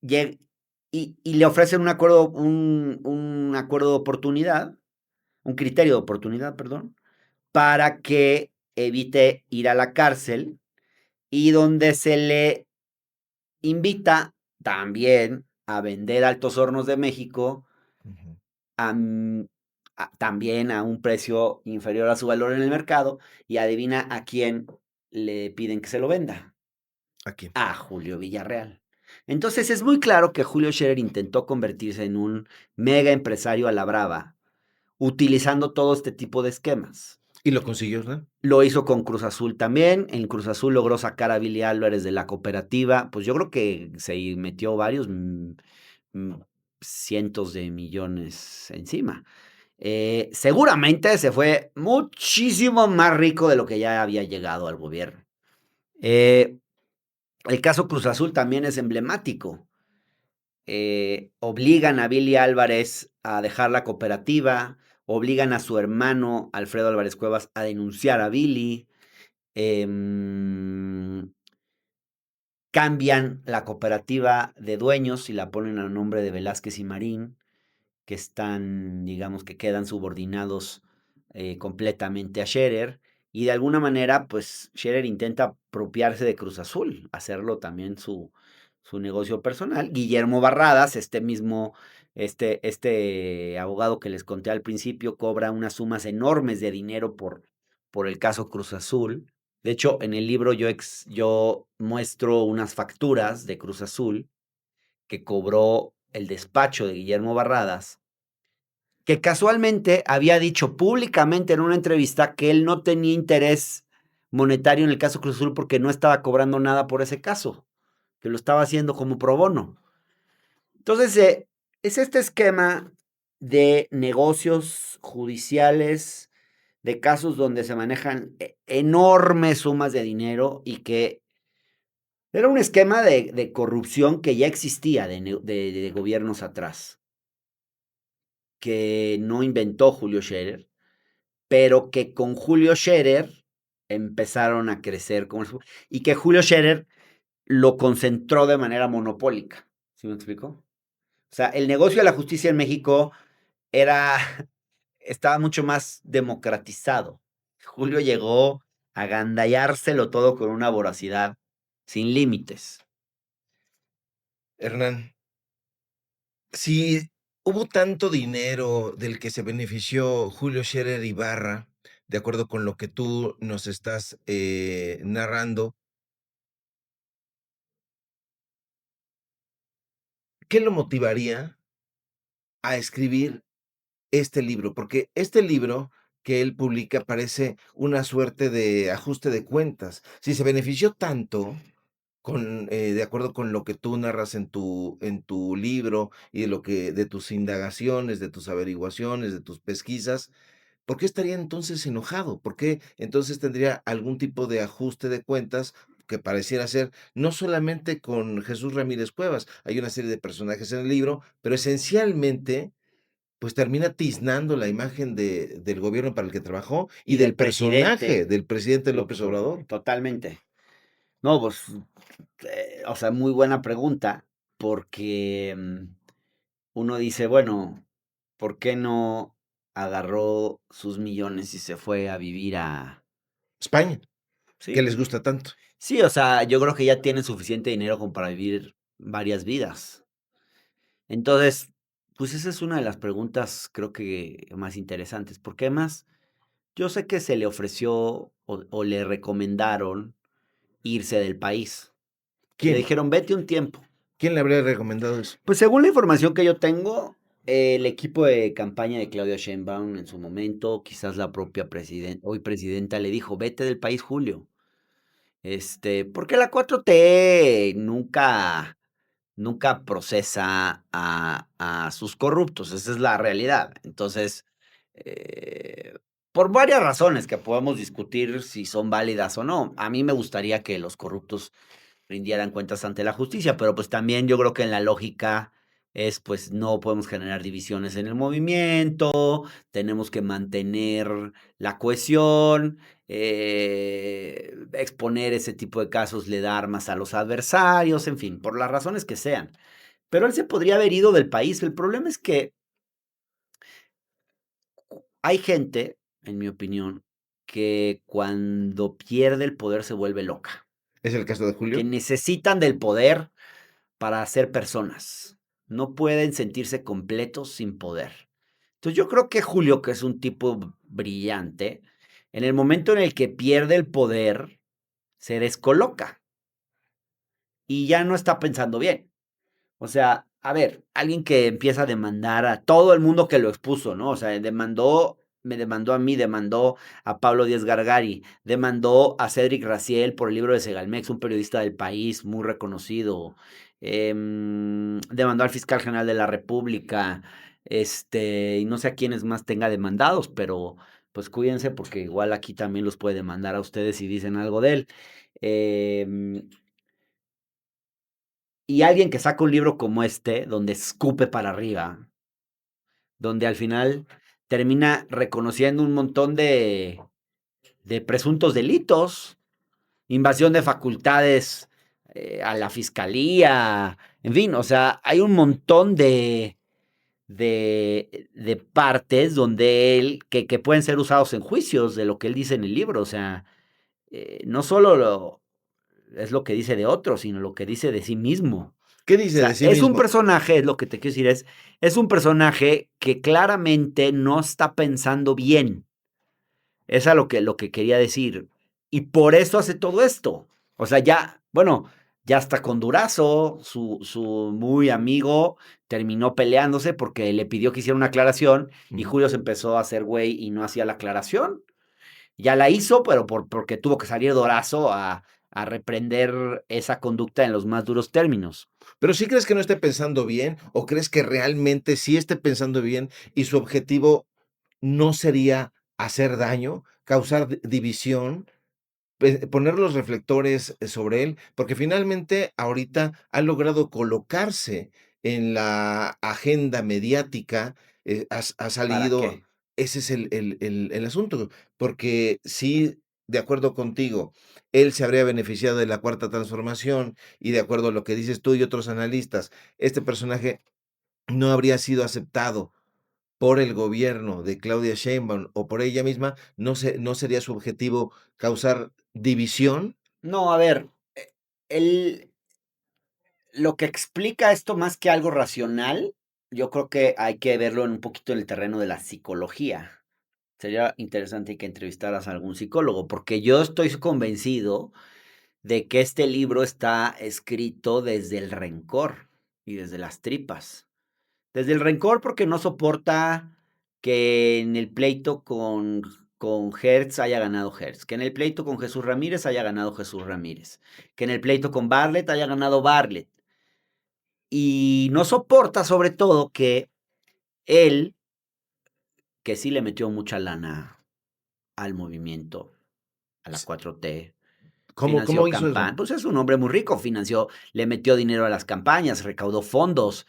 lle y le ofrecen un acuerdo de oportunidad, un criterio de oportunidad, perdón, para que evite ir a la cárcel y donde se le invita también a vender Altos Hornos de México Ujú. am, también a un precio inferior a su valor en el mercado, y adivina a quién le piden que se lo venda, Aquí. a Julio Villarreal. Entonces es muy claro que Julio Scherer intentó convertirse en un mega empresario a la brava, utilizando todo este tipo de esquemas. Y lo consiguió, ¿verdad? Lo hizo con Cruz Azul también. En Cruz Azul logró sacar a Billy Álvarez de la cooperativa. Pues yo creo que se metió varios mm, cientos de millones encima. Seguramente se fue muchísimo más rico de lo que ya había llegado al gobierno. Eh, el caso Cruz Azul también es emblemático. Obligan a Billy Álvarez a dejar la cooperativa, obligan a su hermano Alfredo Álvarez Cuevas a denunciar a Billy. Em, cambian la cooperativa de dueños y la ponen a nombre de Velázquez y Marín, que están, digamos, que quedan subordinados completamente a Scherer. Y de alguna manera, pues Scherer intenta apropiarse de Cruz Azul, hacerlo también su negocio personal. Guillermo Barradas, este abogado que les conté al principio, cobra unas sumas enormes de dinero por el caso Cruz Azul. De hecho, en el libro yo muestro unas facturas de Cruz Azul que cobró el despacho de Guillermo Barradas, que casualmente había dicho públicamente en una entrevista que él no tenía interés monetario en el caso Cruz Azul porque no estaba cobrando nada por ese caso, que lo estaba haciendo como pro bono. Entonces, es este esquema de negocios judiciales, de casos donde se manejan enormes sumas de dinero y que era un esquema de corrupción que ya existía de gobiernos atrás, que no inventó Julio Scherer, pero que con Julio Scherer empezaron a crecer y que Julio Scherer lo concentró de manera monopólica. ¿Sí me explico? O sea, el negocio de la justicia en México era, estaba mucho más democratizado. Julio llegó a agandallárselo todo con una voracidad sin límites. Hernán, si hubo tanto dinero del que se benefició Julio Scherer Ibarra, de acuerdo con lo que tú nos estás narrando, ¿qué lo motivaría a escribir este libro? Porque este libro que él publica parece una suerte de ajuste de cuentas. Si se benefició tanto, de acuerdo con lo que tú narras en tu libro y de lo que de tus indagaciones, de tus averiguaciones, de tus pesquisas, ¿por qué estaría entonces enojado? ¿Por qué entonces tendría algún tipo de ajuste de cuentas que pareciera ser no solamente con Jesús Ramírez Cuevas? Hay una serie de personajes en el libro, pero esencialmente, pues termina tiznando la imagen del gobierno para el que trabajó y Y del del personaje presidente del presidente López López Obrador, Obrador. totalmente. No, pues, o sea, muy buena pregunta, porque uno dice, bueno, ¿por qué no agarró sus millones y se fue a vivir a... España, que Sí, les gusta tanto. sí, o sea, yo creo que ya tiene suficiente dinero como para vivir varias vidas. Entonces, pues esa es una de las preguntas, creo que más interesantes, porque además yo sé que se le ofreció o le recomendaron irse del país. Le ¿Quién? dijeron, vete un tiempo. ¿Quién le habría recomendado eso? Pues según la información que yo tengo, el equipo de campaña de Claudia Sheinbaum en su momento, quizás la propia presidenta, hoy presidenta, le dijo, vete del país, Julio. Porque la 4T nunca procesa a sus corruptos, esa es la realidad. Entonces, eh, por varias razones que podemos discutir si son válidas o no, a mí me gustaría que los corruptos rindieran cuentas ante la justicia, pero pues también yo creo que en la lógica es pues no podemos generar divisiones en el movimiento, tenemos que mantener la cohesión, exponer ese tipo de casos le da armas a los adversarios, en fin, por las razones que sean. Pero él se podría haber ido del país. El problema es que hay gente, en mi opinión, que cuando pierde el poder se vuelve loca, ¿Es el caso de que Julio? necesitan del poder para ser personas. No pueden sentirse completos sin poder. Entonces yo creo que Julio, que es un tipo brillante, en el momento en el que pierde el poder, se descoloca y ya no está pensando bien. O sea, a ver, alguien que empieza a demandar a todo el mundo que lo expuso, ¿no? O sea, me demandó a mí, demandó a Pablo Díaz Gargari, demandó a Cédric Raciel por el libro de Segalmex, un periodista del país muy reconocido, demandó al fiscal general de la República, y no sé a quiénes más tenga demandados, pero pues cuídense porque igual aquí también los puede demandar a ustedes si dicen algo de él. Em, y alguien que saca un libro como este, donde escupe para arriba, donde al final termina reconociendo un montón de presuntos delitos, invasión de facultades a la fiscalía, en fin, o sea, hay un montón de partes donde él, que pueden ser usados en juicios de lo que él dice en el libro, o sea, no solo es lo que dice de otros, sino lo que dice de sí mismo. ¿Qué O dice de sea, sí es un mismo? personaje, es lo que te quiero decir, es un personaje que claramente no está pensando bien. Es a lo que quería decir. Y por eso hace todo esto. O sea, ya, bueno, ya está con Durazo, su muy amigo, terminó peleándose porque le pidió que hiciera una aclaración y Ujú. Julio se empezó a hacer güey y no hacía la aclaración. Ya la hizo, pero porque tuvo que salir Durazo a reprender esa conducta en los más duros términos. ¿Pero sí crees que no esté pensando bien o crees que realmente sí esté pensando bien y su objetivo no sería hacer daño, causar división, poner los reflectores sobre él? Porque finalmente ahorita ha logrado colocarse en la agenda mediática, ha ¿Para salido, qué? ese es el asunto, porque sí, de acuerdo contigo, él se habría beneficiado de la cuarta transformación y de acuerdo a lo que dices tú y otros analistas, este personaje no habría sido aceptado por el gobierno de Claudia Sheinbaum o por ella misma, no sería su objetivo causar división. No, a ver, el, lo que explica esto más que algo racional, yo creo que hay que verlo en un poquito en el terreno de la psicología. Sería interesante que entrevistaras a algún psicólogo, porque yo estoy convencido de que este libro está escrito desde el rencor y desde las tripas. Desde el rencor porque no soporta que en el pleito con Hertz haya ganado Hertz, que en el pleito con Jesús Ramírez haya ganado Jesús Ramírez, que en el pleito con Bartlett haya ganado Bartlett. Y no soporta sobre todo que él, que sí le metió mucha lana al movimiento, a la S 4T, cómo financió hizo campañas, eso? pues es un hombre muy rico, financió, le metió dinero a las campañas, recaudó fondos.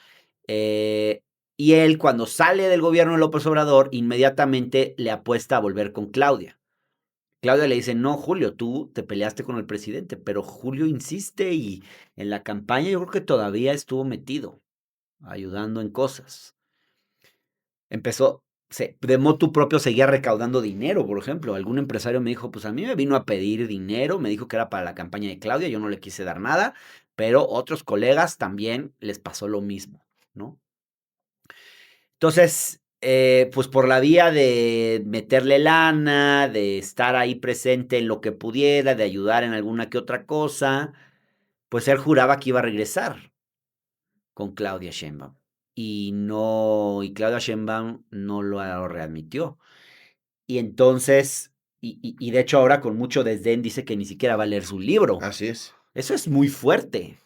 eh, y él, cuando sale del gobierno de López Obrador, inmediatamente le apuesta a volver con Claudia. Claudia le dice, no, Julio, tú te peleaste con el presidente, pero Julio insiste y en la campaña yo creo que todavía estuvo metido, ayudando en cosas. Empezó, de motu propio seguía recaudando dinero, por ejemplo. Algún empresario me dijo, pues a mí me vino a pedir dinero, me dijo que era para la campaña de Claudia, yo no le quise dar nada, pero otros colegas también les pasó lo mismo, ¿no? Entonces, pues por la vía de meterle lana, de estar ahí presente en lo que pudiera, de ayudar en alguna que otra cosa, pues él juraba que iba a regresar con Claudia Sheinbaum. Y Claudia Sheinbaum no lo readmitió. Y entonces, y de hecho ahora con mucho desdén dice que ni siquiera va a leer su libro. Así es. Eso es muy fuerte.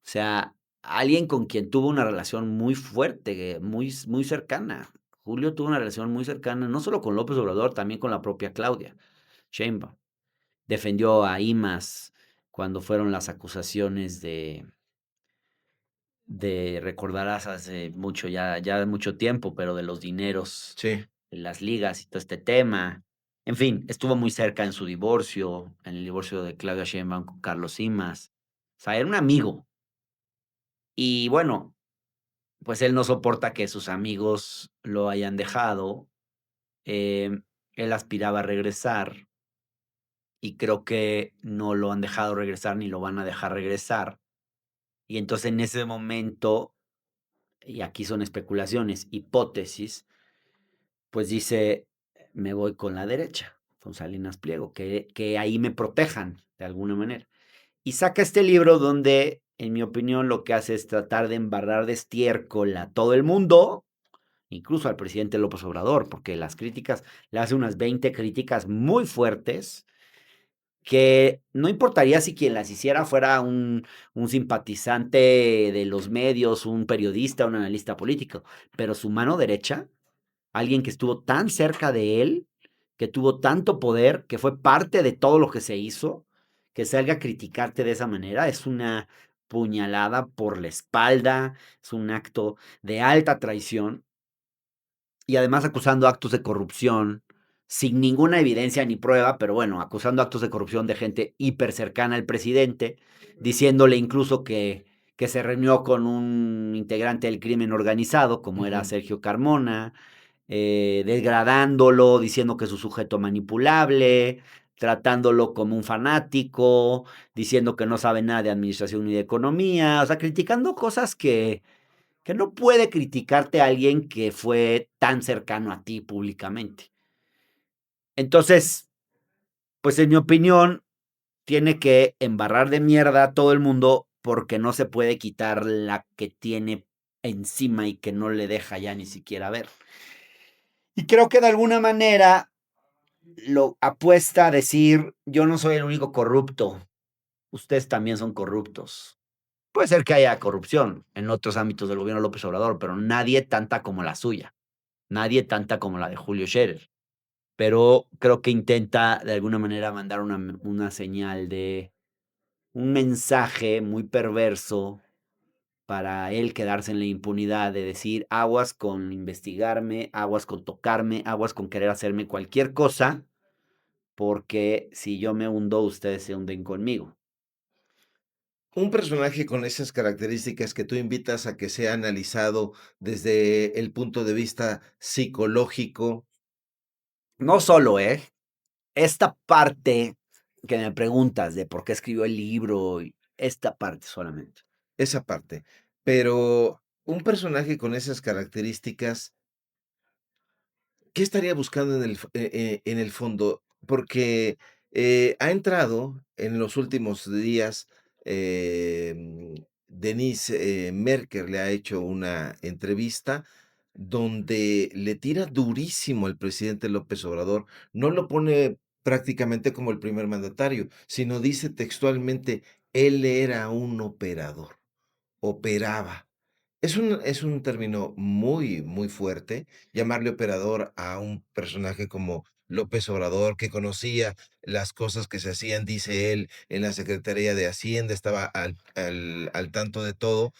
O sea, alguien con quien tuvo una relación muy fuerte, muy cercana. Julio tuvo una relación muy cercana, no solo con López Obrador, también con la propia Claudia Sheinbaum. Defendió a Imas cuando fueron las acusaciones recordarás hace mucho, ya mucho tiempo, pero de los dineros, Sí. de las ligas y todo este tema. En fin, estuvo muy cerca en su divorcio, en el divorcio de Claudia Sheinbaum con Carlos Simas. O sea, era un amigo. Y bueno, pues él no soporta que sus amigos lo hayan dejado. Él aspiraba a regresar y creo que no lo han dejado regresar ni lo van a dejar regresar. Y entonces en ese momento, y aquí son especulaciones, hipótesis, pues dice: "Me voy con la derecha, con Salinas Pliego, que ahí me protejan de alguna manera". Y saca este libro donde, en mi opinión, lo que hace es tratar de embarrar de estiércol a todo el mundo, incluso al presidente López Obrador, porque las críticas, le hace unas 20 críticas muy fuertes, que no importaría si quien las hiciera fuera un simpatizante de los medios, un periodista, un analista político, pero su mano derecha, alguien que estuvo tan cerca de él, que tuvo tanto poder, que fue parte de todo lo que se hizo, que salga a criticarte de esa manera, es una puñalada por la espalda, es un acto de alta traición y además acusando actos de corrupción sin ninguna evidencia ni prueba, pero bueno, acusando actos de corrupción de gente hiper cercana al presidente, diciéndole incluso que se reunió con un integrante del crimen organizado, como era Ujú. Sergio Carmona, degradándolo, diciendo que es un sujeto manipulable, tratándolo como un fanático, diciendo que no sabe nada de administración ni de economía, o sea, criticando cosas que no puede criticarte a alguien que fue tan cercano a ti públicamente. Entonces, pues en mi opinión, tiene que embarrar de mierda a todo el mundo porque no se puede quitar la que tiene encima y que no le deja ya ni siquiera ver. Y creo que de alguna manera lo apuesta a decir, yo no soy el único corrupto, ustedes también son corruptos. Puede ser que haya corrupción en otros ámbitos del gobierno de López Obrador, pero nadie tanta como la suya. Nadie tanta como la de Julio Scherer, pero creo que intenta de alguna manera mandar una señal de un mensaje muy perverso para él quedarse en la impunidad de decir aguas con investigarme, aguas con tocarme, aguas con querer hacerme cualquier cosa, porque si yo me hundo, ustedes se hunden conmigo. Un personaje con esas características que tú invitas a que sea analizado desde el punto de vista psicológico, No solo, esta parte que me preguntas de por qué escribió el libro, y esta parte solamente. esa parte, pero un personaje con esas características, ¿qué estaría buscando en el fondo? Porque, ha entrado en los últimos días, Denise, Merker le ha hecho una entrevista donde le tira durísimo al presidente López Obrador. No lo pone prácticamente como el primer mandatario, sino dice textualmente: "Él era un operador, operaba". Es un término muy, muy fuerte, llamarle operador a un personaje como López Obrador, que conocía las cosas que se hacían, dice él, en la Secretaría de Hacienda, estaba al tanto de todo.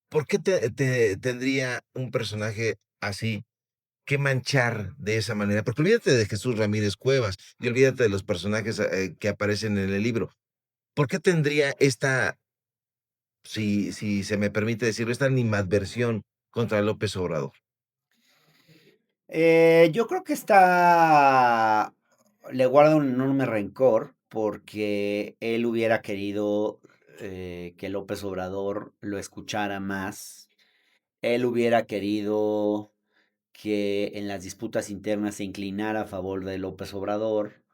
¿Por qué te tendría un personaje así que manchar de esa manera? Porque olvídate de Jesús Ramírez Cuevas y olvídate de los personajes, que aparecen en el libro. ¿Por qué tendría esta, si se me permite decirlo, esta animadversión contra López Obrador? Yo creo que está le guarda un enorme rencor, porque él hubiera querido, que López Obrador lo escuchara más. Él hubiera querido que en las disputas internas se inclinara a favor de López Obrador,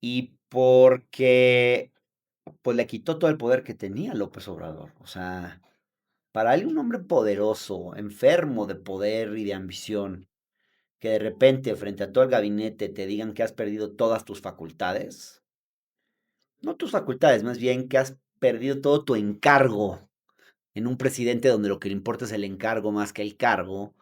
y porque, pues, le quitó todo el poder que tenía López Obrador. O sea, para él un hombre poderoso, enfermo de poder y de ambición, que de repente frente a todo el gabinete te digan que has perdido todas tus facultades, no tus facultades, más bien que has perdido todo tu encargo en un presidente donde lo que le importa es el encargo más que el cargo,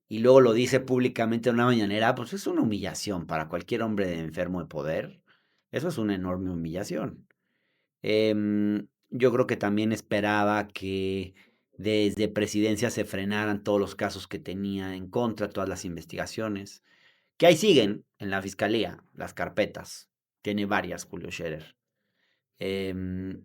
y luego lo dice públicamente en una mañanera, pues es una humillación para cualquier hombre enfermo de poder. Eso es una enorme humillación. Yo creo que también esperaba que desde presidencia se frenaran todos los casos que tenía en contra, todas las investigaciones, que ahí siguen en la fiscalía, las carpetas. Tiene varias, Julio Scherer. Em,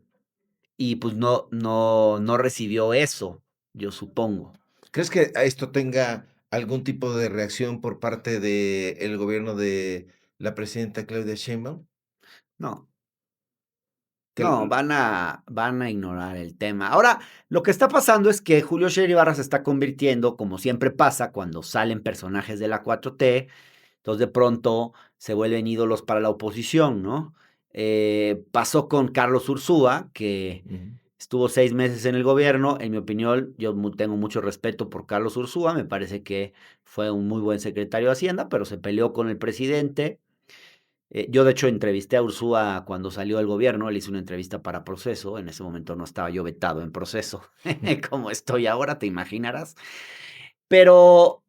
y pues no recibió eso, yo supongo. ¿Crees que a esto tenga algún tipo de reacción por parte del gobierno de la presidenta Claudia Sheinbaum? No, Que no, van a ignorar el tema. Ahora, lo que está pasando es que Julio Scherer Ibarra se está convirtiendo, como siempre pasa cuando salen personajes de la 4T, entonces de pronto se vuelven ídolos para la oposición, ¿no? Pasó con Carlos Ursúa, que Ujú. estuvo 6 meses en el gobierno. En mi opinión, yo tengo mucho respeto por Carlos Ursúa, me parece que fue un muy buen secretario de Hacienda, pero se peleó con el presidente. Yo, de hecho, entrevisté a Ursúa cuando salió del gobierno, le hice una entrevista para Proceso, en ese momento no estaba yo vetado en Proceso, como estoy ahora, te imaginarás. Pero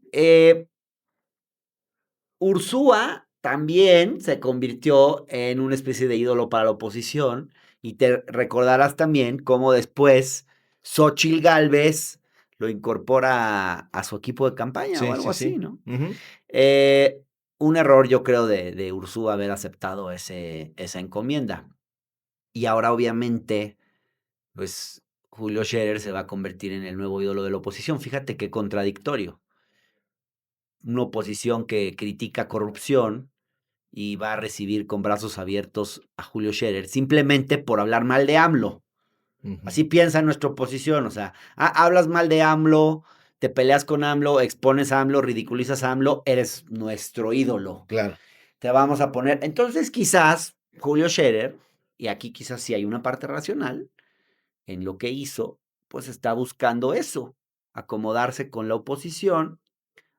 Ursúa también se convirtió en una especie de ídolo para la oposición, y te recordarás también cómo después Xóchitl Gálvez lo incorpora a su equipo de campaña o Sí, algo sí, así, sí. ¿no? Ujú. Eh, un error, yo creo, de Ursúa haber aceptado esa encomienda. Y ahora, obviamente, pues Julio Scherer se va a convertir en el nuevo ídolo de la oposición. Fíjate qué contradictorio. Una oposición que critica corrupción y va a recibir con brazos abiertos a Julio Scherer simplemente por hablar mal de AMLO. Ujú. Así piensa nuestra oposición, o sea, hablas mal de AMLO, te peleas con AMLO, expones a AMLO, ridiculizas a AMLO, eres nuestro ídolo. Claro. Te vamos a poner. Entonces, quizás Julio Scherer, y aquí quizás sí hay una parte racional en lo que hizo, pues está buscando eso, acomodarse con la oposición,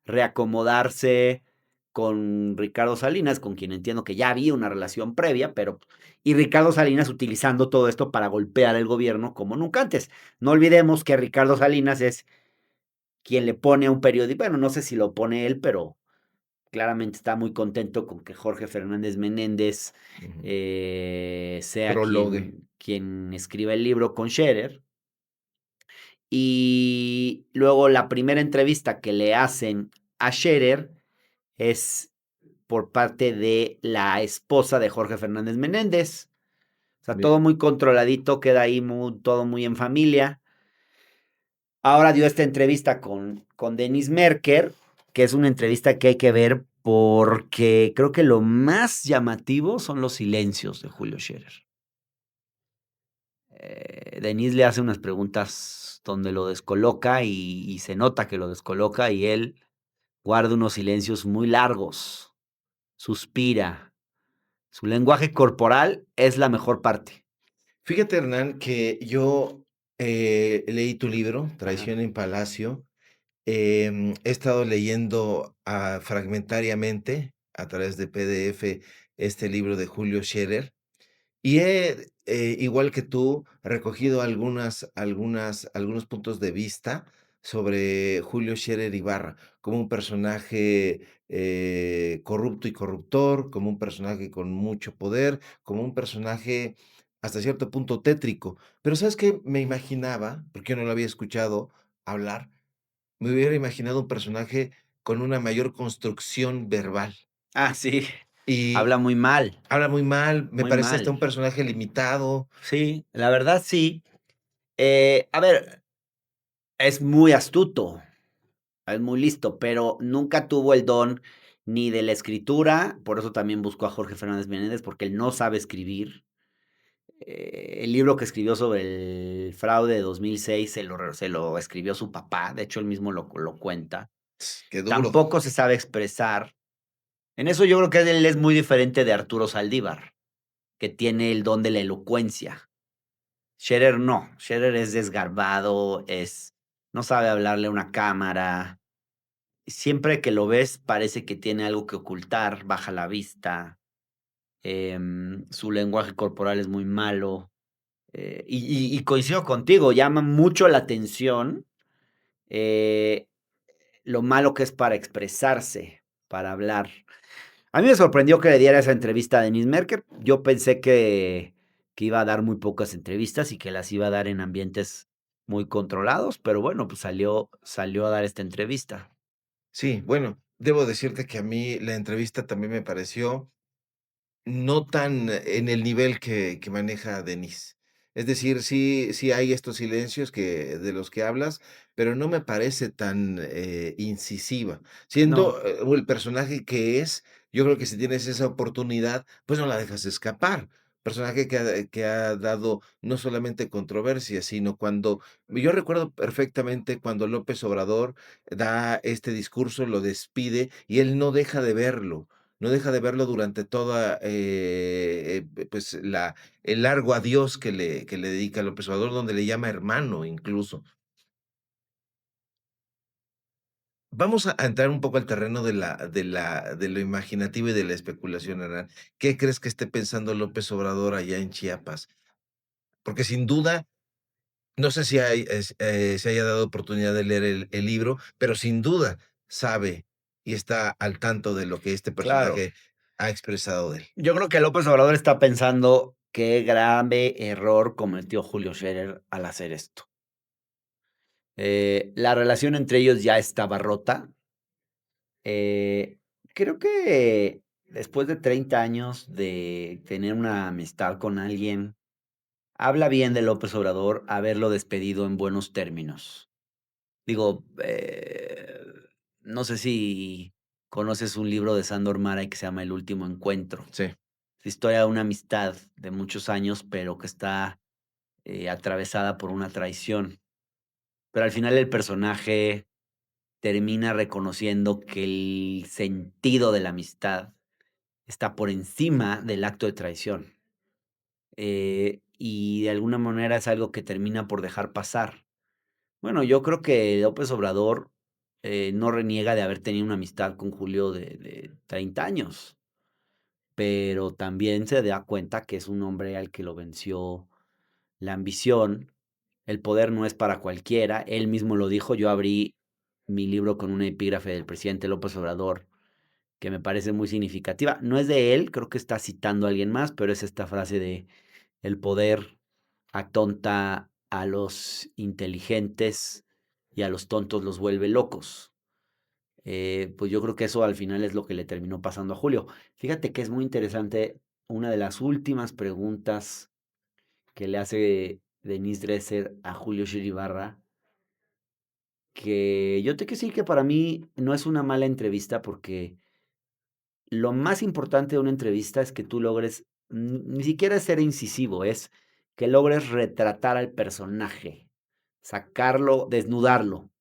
reacomodarse con Ricardo Salinas, con quien entiendo que ya había una relación previa, pero y Ricardo Salinas utilizando todo esto para golpear el gobierno como nunca antes. No olvidemos que Ricardo Salinas es quien le pone a un periódico, bueno, no sé si lo pone él, pero claramente está muy contento con que Jorge Fernández Menéndez Ujú. sea Prologue. quien escriba el libro con Scherer. Y luego la primera entrevista que le hacen a Scherer es por parte de la esposa de Jorge Fernández Menéndez. O sea, Bien. todo muy controladito, queda ahí todo muy en familia. Ahora dio esta entrevista con Denis Merker, que es una entrevista que hay que ver porque creo que lo más llamativo son los silencios de Julio Scherer. Denis le hace unas preguntas donde lo descoloca y se nota que lo descoloca y él guarda unos silencios muy largos, suspira. Su lenguaje corporal es la mejor parte. Fíjate, Hernán, que yo leí tu libro, Ajá. Traición en Palacio. He estado leyendo fragmentariamente a través de PDF este libro de Julio Scherer. Y he, igual que tú, recogido algunos puntos de vista sobre Julio Scherer Ibarra, como un personaje corrupto y corruptor, como un personaje con mucho poder, como un personaje hasta cierto punto tétrico. Pero ¿sabes qué? Me imaginaba, porque yo no lo había escuchado hablar, me hubiera imaginado un personaje con una mayor construcción verbal. Ah, sí, Y habla muy mal, habla muy mal, me muy parece hasta un mal. personaje limitado. Sí, la verdad sí. A ver, es muy astuto, es muy listo, pero nunca tuvo el don ni de la escritura, por eso también buscó a Jorge Fernández Menéndez, porque él no sabe escribir. El libro que escribió sobre el fraude de 2006 se lo escribió su papá, de hecho él mismo lo cuenta. Qué duro. Tampoco se sabe expresar. En eso yo creo que él es muy diferente de Arturo Saldívar, que tiene el don de la elocuencia. Scherer no, Scherer es desgarbado, no sabe hablarle a una cámara. Siempre que lo ves parece que tiene algo que ocultar, baja la vista, su lenguaje corporal es muy malo. Y coincido contigo, llama mucho la atención eh, lo malo que es para expresarse, para hablar. A mí me sorprendió que le diera esa entrevista a Denis Merker. Yo pensé que iba a dar muy pocas entrevistas y que las iba a dar en ambientes muy controlados, pero bueno, pues salió a dar esta entrevista. Sí, bueno, debo decirte que a mí la entrevista también me pareció no tan en el nivel que maneja Denise. Es decir, sí hay estos silencios que de los que hablas, pero no me parece tan, incisiva. No, Siendo, el personaje que es, yo creo que si tienes esa oportunidad, pues no la dejas escapar. Personaje que ha dado no solamente controversia, sino cuando yo recuerdo perfectamente cuando López Obrador da este discurso, lo despide y él no deja de verlo. No deja de verlo durante toda, pues, el largo adiós que le dedica López Obrador, donde le llama hermano, incluso. Vamos a entrar un poco al terreno de lo imaginativo y de la especulación, Hernán. ¿Qué crees que esté pensando López Obrador allá en Chiapas? Porque sin duda, no sé si haya dado oportunidad de leer el libro, pero sin duda sabe y está al tanto de lo que este claro. personaje ha expresado de él. Yo creo que López Obrador está pensando qué grave error cometió Julio Scherer al hacer esto. La relación entre ellos ya estaba rota. Eh, Creo que después de 30 años de tener una amistad con alguien, habla bien de López Obrador haberlo despedido en buenos términos. Digo, no sé si conoces un libro de Sándor Márai que se llama El último encuentro. Sí. Es historia de una amistad de muchos años, pero que está, atravesada por una traición. Pero al final el personaje termina reconociendo que el sentido de la amistad está por encima del acto de traición, y de alguna manera es algo que termina por dejar pasar. Bueno, yo creo que López Obrador, no reniega de haber tenido una amistad con Julio de 30 años, pero también se da cuenta que es un hombre al que lo venció la ambición. El poder no es para cualquiera. Él mismo lo dijo. Yo abrí mi libro con una epígrafe del presidente López Obrador que me parece muy significativa. No es de él, creo que está citando a alguien más, pero es esta frase de el poder atonta a los inteligentes y a los tontos los vuelve locos. Pues yo creo que eso al final es lo que le terminó pasando a Julio. Fíjate que es muy interesante una de las últimas preguntas que le hace Denise Dresser a Julio Chiribarra, que yo te que sí que para mí no es una mala entrevista porque lo más importante de una entrevista es que tú logres, ni siquiera ser incisivo, es que logres retratar al personaje, sacarlo, desnudarlo,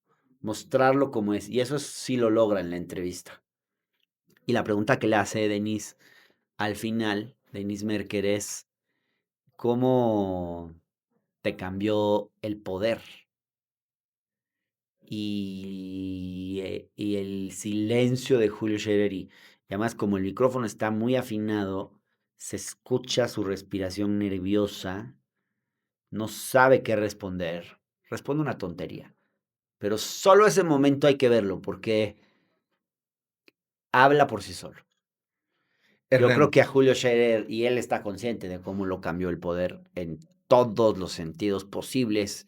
mostrarlo como es. Y eso sí lo logra en la entrevista. Y la pregunta que le hace Denise al final, Denise Merker, es ¿cómo te cambió el poder? Y el silencio de Julio Scherer y además como el micrófono está muy afinado, se escucha su respiración nerviosa, no sabe qué responder, responde una tontería, pero solo ese momento hay que verlo porque habla por sí solo. Yo creo Hernán, que a Julio Scherer y él está consciente de cómo lo cambió el poder en todos los sentidos posibles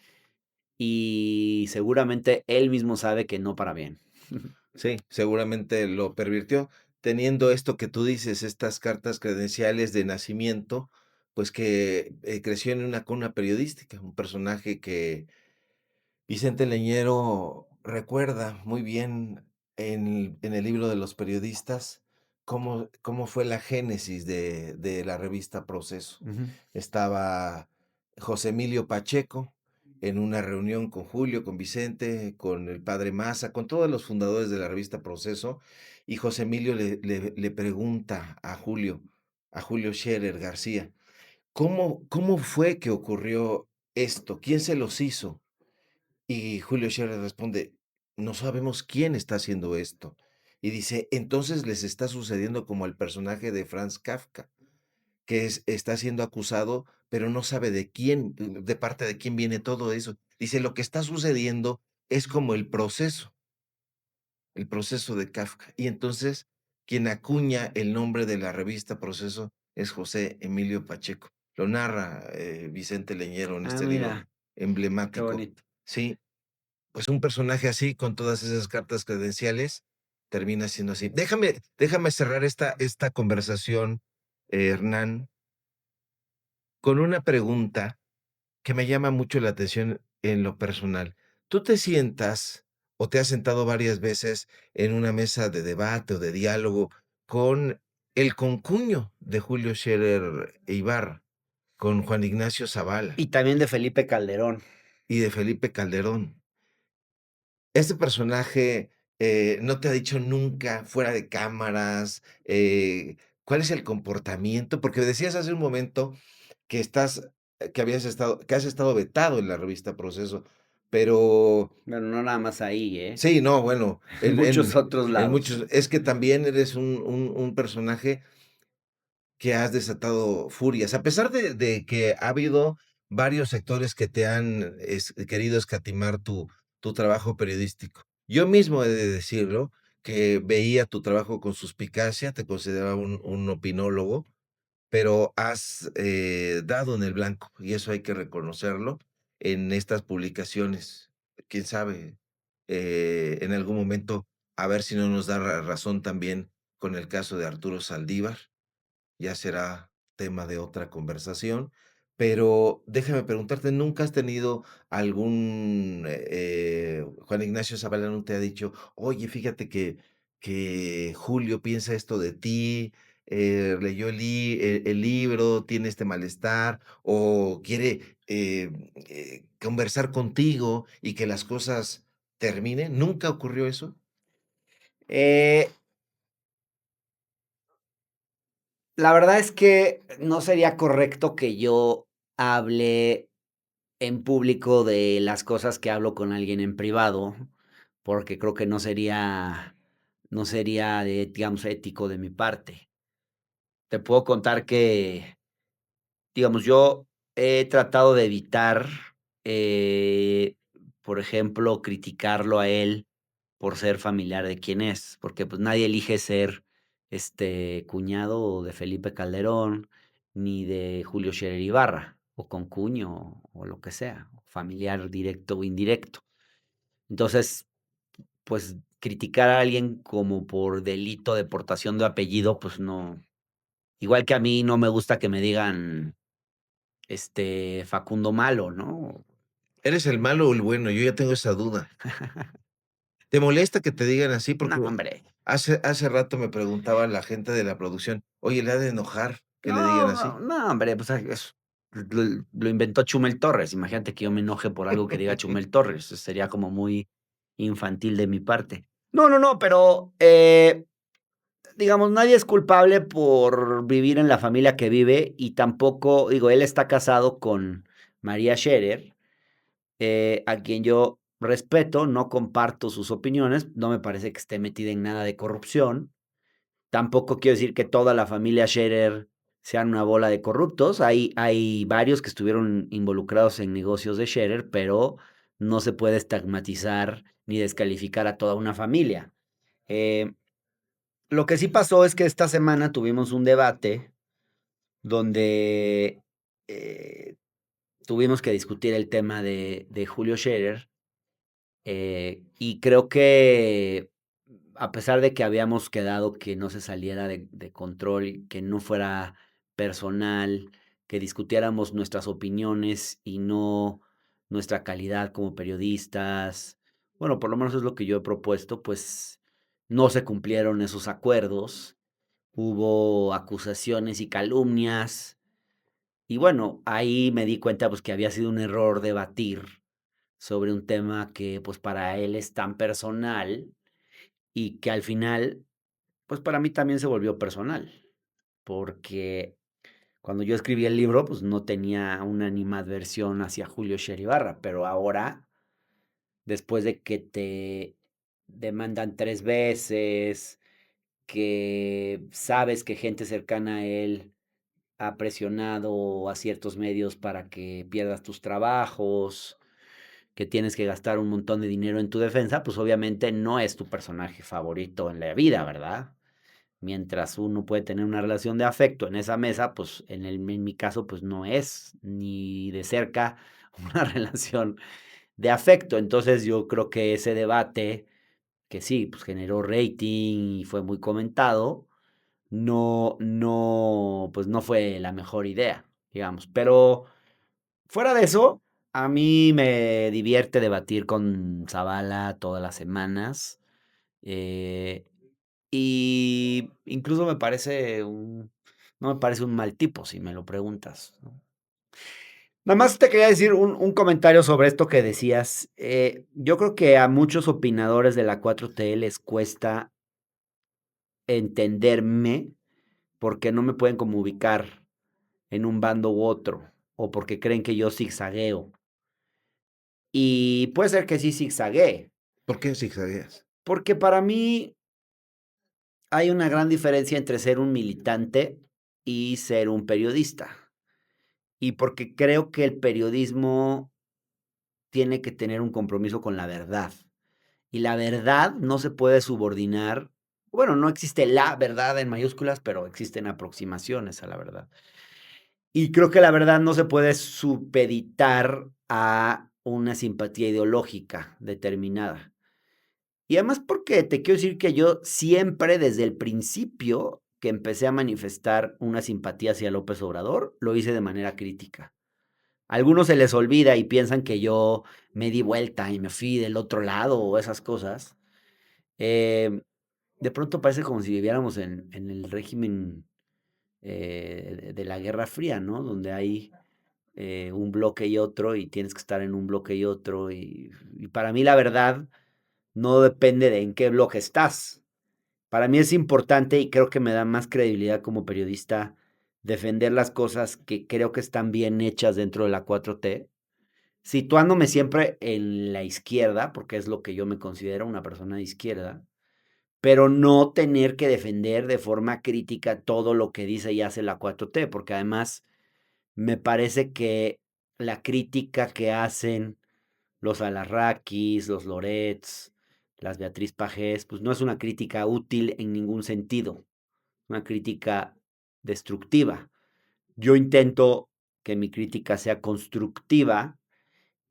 y seguramente él mismo sabe que no para bien. sí, seguramente lo pervirtió, teniendo esto que tú dices, estas cartas credenciales de nacimiento, pues que, creció en una cuna periodística, un personaje que Vicente Leñero recuerda muy bien en el libro de los periodistas cómo fue la génesis de la revista Proceso. Ujú. Estaba José Emilio Pacheco en una reunión con Julio, con Vicente, con el padre Maza, con todos los fundadores de la revista Proceso, y José Emilio le pregunta a Julio Scherer García, ¿cómo fue que ocurrió esto? ¿Quién se los hizo? Y Julio Scherer responde: "No sabemos quién está haciendo esto". Y dice: "Entonces les está sucediendo como al personaje de Franz Kafka, que está siendo acusado, pero no sabe de quién, de parte de quién viene todo eso". Dice: "Lo que está sucediendo es como el proceso de Kafka". Y entonces, quien acuña el nombre de la revista Proceso es José Emilio Pacheco. Lo narra, Vicente Leñero en Ah, este libro mira, qué emblemático bonito. Sí, pues un personaje así, con todas esas cartas credenciales, termina siendo así. Déjame cerrar esta conversación, Hernán, con una pregunta que me llama mucho la atención en lo personal. ¿Tú te sientas o te has sentado varias veces en una mesa de debate o de diálogo con el concuño de Julio Scherer Ibarra, con Juan Ignacio Zavala Y también de Felipe Calderón. y de Felipe Calderón? ¿Este personaje, no te ha dicho nunca, fuera de cámaras, cuál es el comportamiento? Porque decías hace un momento que que has estado vetado en la revista Proceso, pero Bueno, no nada más ahí, sí, no, bueno, en muchos otros en lados. muchos es que también eres un personaje que has desatado furias, a pesar de que ha habido varios sectores que te han querido escatimar tu trabajo periodístico. Yo mismo he de decirlo, que veía tu trabajo con suspicacia, te consideraba un opinólogo, pero has dado en el blanco y eso hay que reconocerlo en estas publicaciones. Quién sabe, en algún momento, a ver si no nos da razón también con el caso de Arturo Saldívar, ya será tema de otra conversación. Pero déjame preguntarte, ¿nunca has tenido algún, Juan Ignacio Zavala no te ha dicho, oye, fíjate que Julio piensa esto de ti, leyó el libro, tiene este malestar, o quiere conversar contigo y que las cosas terminen? ¿Nunca ocurrió eso? Eh, la verdad es que no sería correcto que yo hable en público de las cosas que hablo con alguien en privado, porque creo que no sería, digamos, ético de mi parte. Te puedo contar que, digamos, yo he tratado de evitar, eh, por ejemplo, criticarlo a él por ser familiar de quien es, porque, pues, nadie elige ser, cuñado de Felipe Calderón, ni de Julio Scherer Ibarra, o concuño, o lo que sea, familiar directo o indirecto. Entonces, pues, criticar a alguien como por delito de portación de apellido, pues no. Igual que a mí no me gusta que me digan, Facundo Malo, ¿no? ¿Eres el malo o el bueno? Yo ya tengo esa duda. ¿Te molesta que te digan así? No, Porque hombre. hace rato me preguntaba la gente de la producción: "Oye, ¿le ha de enojar que le digan No, no, así?". no, hombre, pues, lo inventó Chumel Torres. Imagínate que yo me enoje por algo que diga Chumel Torres, sería como muy infantil de mi parte. No, no, no, pero, digamos, nadie es culpable por vivir en la familia que vive y tampoco, digo, él está casado con María Scherer, a quien yo respeto, no comparto sus opiniones, no me parece que esté metida en nada de corrupción. Tampoco quiero decir que toda la familia Scherer sean una bola de corruptos. Hay varios que estuvieron involucrados en negocios de Scherer, pero no se puede estigmatizar ni descalificar a toda una familia. Eh, lo que sí pasó es que esta semana tuvimos un debate donde eh, tuvimos que discutir el tema de Julio Scherer. Y creo que, a pesar de que habíamos quedado que no se saliera de control, que no fuera personal, que discutiéramos nuestras opiniones y no nuestra calidad como periodistas, bueno, por lo menos es lo que yo he propuesto, pues no se cumplieron esos acuerdos, hubo acusaciones y calumnias, y bueno, ahí me di cuenta pues que había sido un error debatir sobre un tema que, pues, para él es tan personal y que al final, pues, para mí también se volvió personal, porque cuando yo escribí el libro, pues, no tenía una animadversión hacia Julio Scherer, pero ahora, después de que te demandan 3 veces, que sabes que gente cercana a él ha presionado a ciertos medios para que pierdas tus trabajos, que tienes que gastar un montón de dinero en tu defensa, pues obviamente no es tu personaje favorito en la vida, ¿verdad? Mientras uno puede tener una relación de afecto en esa mesa, pues en mi caso, pues no es ni de cerca una relación de afecto. Entonces yo creo que ese debate, que sí, pues generó rating y fue muy comentado, pues no fue la mejor idea, digamos. Pero fuera de eso, a mí me divierte debatir con Zavala todas las semanas. eh, y incluso no me parece un mal tipo, si me lo preguntas, ¿no? Nada más te quería decir un comentario sobre esto que decías. Yo creo que a muchos opinadores de la 4T les cuesta entenderme porque no me pueden como ubicar en un bando u otro, o porque creen que yo zigzagueo. Y puede ser que sí zigzaguee, ¿Por qué zigzagueas? porque para mí hay una gran diferencia entre ser un militante y ser un periodista. Y porque creo que el periodismo tiene que tener un compromiso con la verdad. Y la verdad no se puede subordinar. Bueno, no existe la verdad en mayúsculas, pero existen aproximaciones a la verdad. Y creo que la verdad no se puede supeditar a una simpatía ideológica determinada. Y además porque te quiero decir que yo siempre, desde el principio que empecé a manifestar una simpatía hacia López Obrador, lo hice de manera crítica. A algunos se les olvida y piensan que yo me di vuelta y me fui del otro lado o esas cosas. Eh, de pronto parece como si viviéramos en el régimen de la Guerra Fría, ¿no? Donde hay un bloque y otro y tienes que estar en un bloque y otro. Y para mí la verdad no depende de en qué bloque estás. Para mí es importante y creo que me da más credibilidad como periodista defender las cosas que creo que están bien hechas dentro de la 4T, situándome siempre en la izquierda, porque es lo que yo me considero una persona de izquierda, pero no tener que defender de forma crítica todo lo que dice y hace la 4T, porque además me parece que la crítica que hacen los Alarrakis, los Lorets, las Beatriz Pajés, pues no es una crítica útil en ningún sentido, una crítica destructiva. Yo intento que mi crítica sea constructiva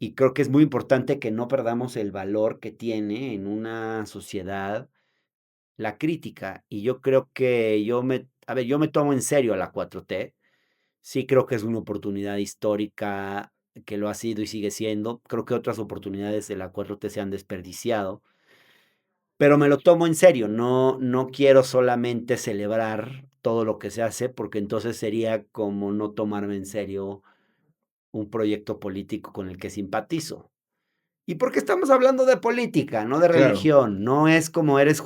y creo que es muy importante que no perdamos el valor que tiene en una sociedad la crítica. Y yo creo que yo me tomo en serio a la 4T. Sí creo que es una oportunidad histórica que lo ha sido y sigue siendo. Creo que otras oportunidades de la 4T se han desperdiciado, pero me lo tomo en serio. No quiero solamente celebrar todo lo que se hace, porque entonces sería como no tomarme en serio un proyecto político con el que simpatizo. ¿Y por qué estamos hablando de política, no de Claro. religión? No es como eres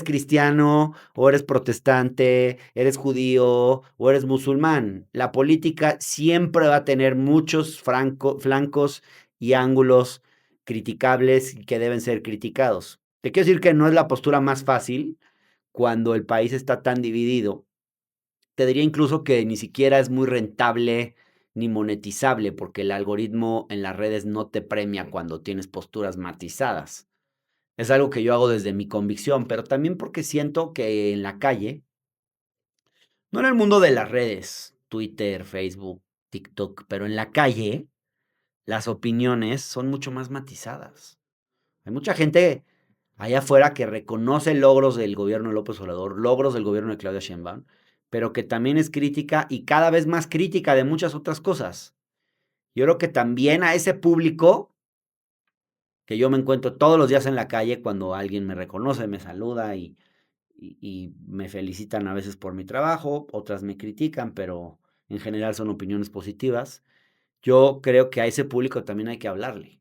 cristiano o eres protestante, eres judío o eres musulmán. La política siempre va a tener muchos flancos y ángulos criticables que deben ser criticados. Te quiero decir que no es la postura más fácil cuando el país está tan dividido. Te diría incluso que ni siquiera es muy rentable ni monetizable, porque el algoritmo en las redes no te premia cuando tienes posturas matizadas. Es algo que yo hago desde mi convicción, pero también porque siento que en la calle, no en el mundo de las redes, Twitter, Facebook, TikTok, pero en la calle, las opiniones son mucho más matizadas. Hay mucha gente allá afuera que reconoce logros del gobierno de López Obrador, logros del gobierno de Claudia Sheinbaum, pero que también es crítica y cada vez más crítica de muchas otras cosas. Yo creo que también a ese público que yo me encuentro todos los días en la calle cuando alguien me reconoce, me saluda y me felicitan a veces por mi trabajo, otras me critican, pero en general son opiniones positivas. Yo creo que a ese público también hay que hablarle.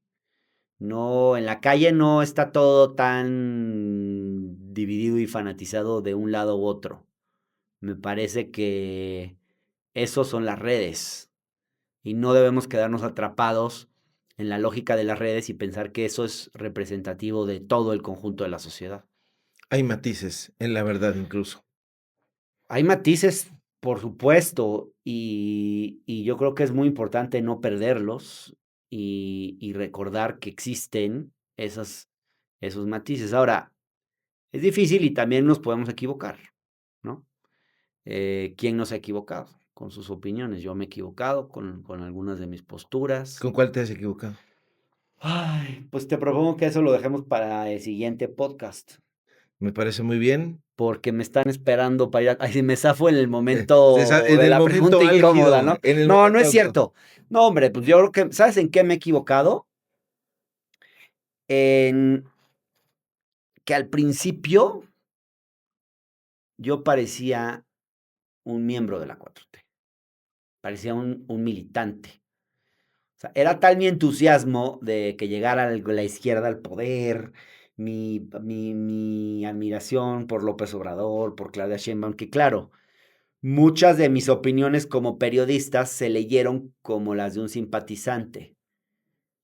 No, en la calle no está todo tan dividido y fanatizado de un lado u otro. Me parece que esos son las redes y no debemos quedarnos atrapados en la lógica de las redes y pensar que eso es representativo de todo el conjunto de la sociedad. Hay matices en la verdad incluso. Hay matices, por supuesto, y yo creo que es muy importante no perderlos y recordar que existen esos matices. Ahora, es difícil y también nos podemos equivocar, ¿no? ¿Quién no se ha equivocado con sus opiniones? Yo me he equivocado con algunas de mis posturas. ¿Con cuál te has equivocado? Ay, pues te propongo que eso lo dejemos para el siguiente podcast, Me parece muy bien. porque me están esperando para ir a... Ay, si me zafo en el Esa momento en de el la pregunta momento incómoda, álgido, ¿no? en el No, no momento es álgido. cierto. No, hombre, pues yo creo que, ¿sabes en qué me he equivocado? En que al principio yo parecía un miembro de la 4T, parecía un militante. O sea, era tal mi entusiasmo de que llegara la izquierda al poder, mi admiración por López Obrador, por Claudia Sheinbaum, que claro, muchas de mis opiniones como periodistas se leyeron como las de un simpatizante.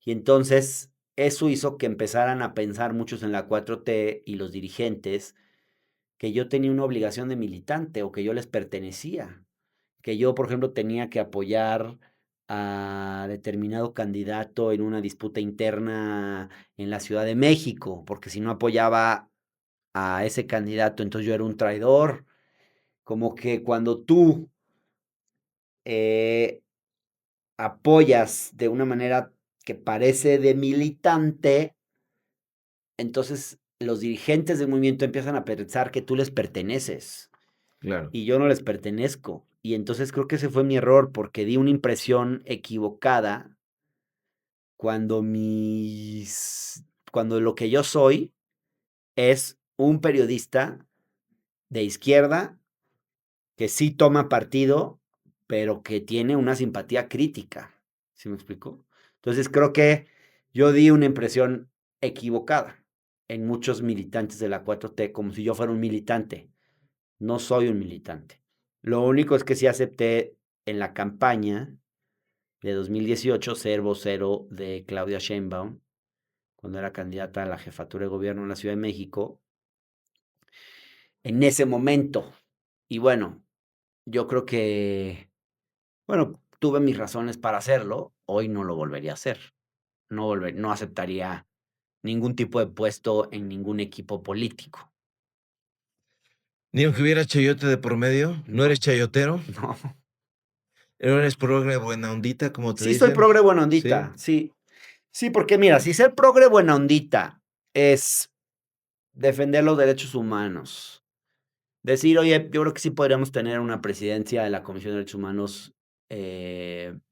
Y entonces eso hizo que empezaran a pensar muchos en la 4T y los dirigentes que yo tenía una obligación de militante o que yo les pertenecía, que yo, por ejemplo, tenía que apoyar a determinado candidato en una disputa interna en la Ciudad de México, porque si no apoyaba a ese candidato, entonces yo era un traidor. Como que cuando tú eh, apoyas de una manera que parece de militante, entonces los dirigentes del movimiento empiezan a pensar que tú les perteneces Claro. y yo no les pertenezco. Y entonces creo que ese fue mi error porque di una impresión equivocada cuando cuando lo que yo soy es un periodista de izquierda que sí toma partido, pero que tiene una simpatía crítica. ¿Sí me explico? Entonces creo que yo di una impresión equivocada en muchos militantes de la 4T, como si yo fuera un militante. No soy un militante. Lo único es que sí acepté en la campaña de 2018 ser vocero de Claudia Sheinbaum, cuando era candidata a la jefatura de gobierno en la Ciudad de México, en ese momento. Y bueno, yo creo que, bueno, tuve mis razones para hacerlo, hoy no lo volvería a hacer. No aceptaría ningún tipo de puesto en ningún equipo político. Ni aunque hubiera chayote de por medio, ¿no No, eres chayotero? no. ¿No eres progre buena ondita, como te Sí soy dicen? progre buena Sí. ondita, sí. Sí, porque mira, si ser progre buena ondita es defender los derechos humanos, decir, oye, yo creo que sí podríamos tener una presidencia de la Comisión de Derechos Humanos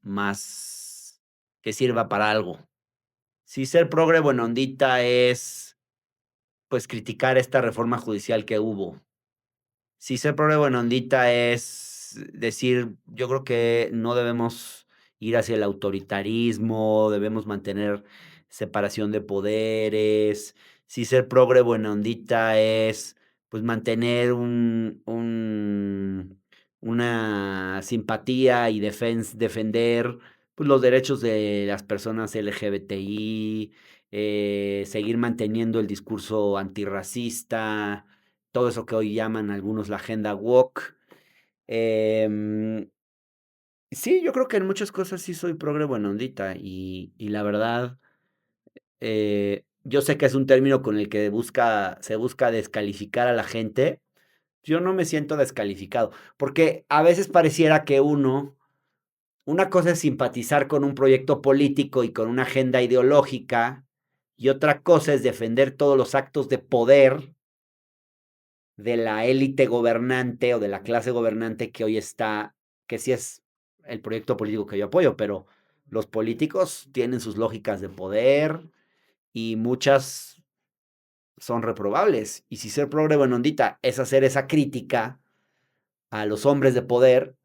más que sirva para algo. Si ser progre buena ondita es, pues, criticar esta reforma judicial que hubo. Si ser progre buena ondita es decir, yo creo que no debemos ir hacia el autoritarismo, debemos mantener separación de poderes. Si ser progre buena ondita es, pues, mantener una simpatía y defender, pues, los derechos de las personas LGBTI, seguir manteniendo el discurso antirracista, todo eso que hoy llaman algunos la agenda woke. Sí, yo creo que en muchas cosas sí soy progre buena ondita y la verdad, yo sé que es un término con el que se busca descalificar a la gente. Yo no me siento descalificado, porque a veces pareciera que una cosa es simpatizar con un proyecto político y con una agenda ideológica, y otra cosa es defender todos los actos de poder de la élite gobernante o de la clase gobernante que hoy está, que sí es el proyecto político que yo apoyo, pero los políticos tienen sus lógicas de poder y muchas son reprobables. Y si ser progre buena ondita es hacer esa crítica a los hombres de poder,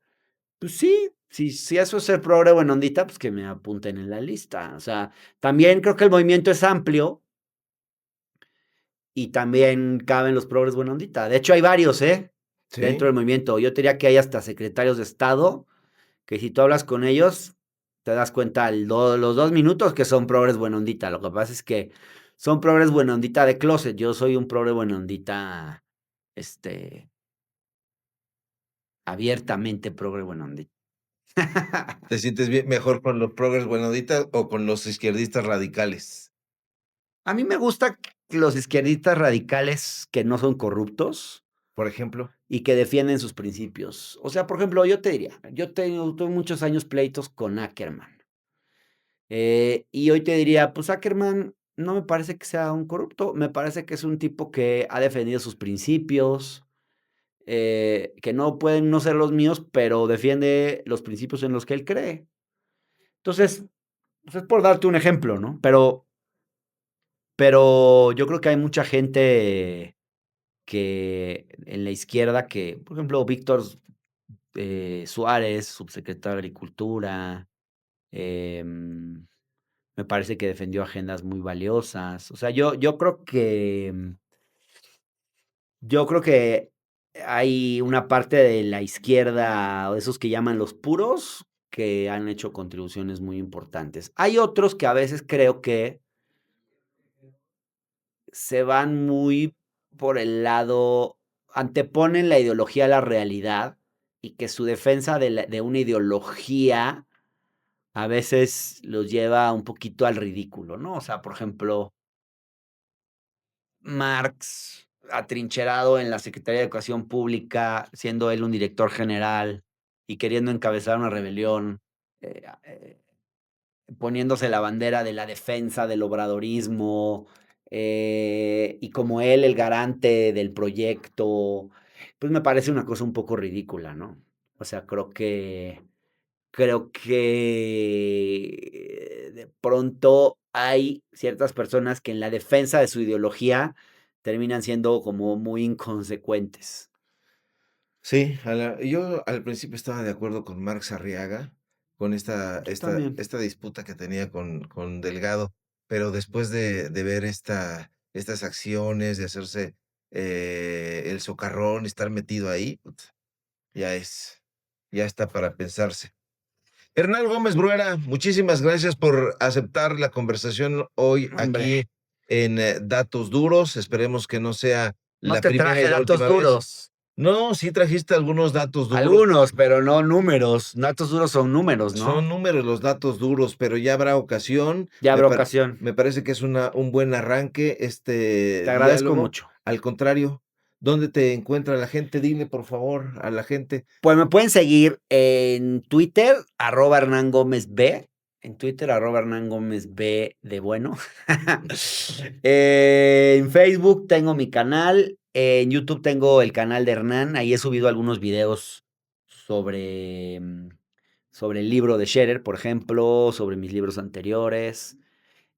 pues sí, si eso es ser progre buena ondita, pues que me apunten en la lista. O sea, también creo que el movimiento es amplio y también caben los progres buena ondita. De hecho, hay varios, dentro Sí. del movimiento. Yo te diría que hay hasta secretarios de Estado que si tú hablas con ellos, te das cuenta los 2 minutos que son progres buena ondita. Lo que pasa es que son progres buena ondita de closet. Yo soy un progre buena ondita, este, abiertamente progre buena ondita. ¿Te sientes bien mejor con los progres buena ondita o con los izquierdistas radicales? A mí me gusta los izquierdistas radicales que no son corruptos Por ejemplo. y que defienden sus principios. O sea, por ejemplo, yo te diría, tuve muchos años pleitos con Ackerman. Y hoy te diría, pues Ackerman no me parece que sea un corrupto, me parece que es un tipo que ha defendido sus principios, que no pueden no ser los míos, pero defiende los principios en los que él cree. Entonces, pues es por darte un ejemplo, ¿no? Pero yo creo que hay mucha gente que en la izquierda que, por ejemplo, Víctor Suárez, subsecretario de Agricultura, em, me parece que defendió agendas muy valiosas. O sea, yo creo que hay una parte de la izquierda, o de esos que llaman los puros, que han hecho contribuciones muy importantes. Hay otros que a veces creo que se van muy por el lado, anteponen la ideología a la realidad y que su defensa de una ideología a veces los lleva un poquito al ridículo, ¿no? O sea, por ejemplo, Marx atrincherado en la Secretaría de Educación Pública, siendo él un director general y queriendo encabezar una rebelión, eh, eh, poniéndose la bandera de la defensa del obradorismo, y como él el garante del proyecto, pues me parece una cosa un poco ridícula, ¿no? O sea, creo que de pronto hay ciertas personas que en la defensa de su ideología terminan siendo como muy inconsecuentes. Sí, yo al principio estaba de acuerdo con Marx Arriaga, con Yo también. esta disputa que tenía con Delgado, pero después de ver estas acciones, de hacerse el socarrón, estar metido ahí, ya es, ya está para pensarse. Hernán Gómez Bruera, muchísimas gracias por aceptar la conversación hoy Hombre, aquí en Datos Duros. Esperemos que no sea no la te primera y traje la datos última vez. duros. No, sí trajiste algunos datos duros. Algunos, pero no números. Datos duros son números, Son ¿no? números los datos duros, pero ya habrá ocasión. Ya habrá ocasión. Me parece que es un buen arranque Te este agradezco diálogo. mucho. Al contrario, ¿dónde te encuentra la gente? Dile, por favor, a la gente. Pues me pueden seguir en Twitter, @Hernán Gómez B. En Twitter, @Hernán Gómez B de bueno. En Facebook tengo mi canal. En YouTube tengo el canal de Hernán. Ahí he subido algunos videos sobre, sobre el libro de Scherer, por ejemplo, sobre mis libros anteriores.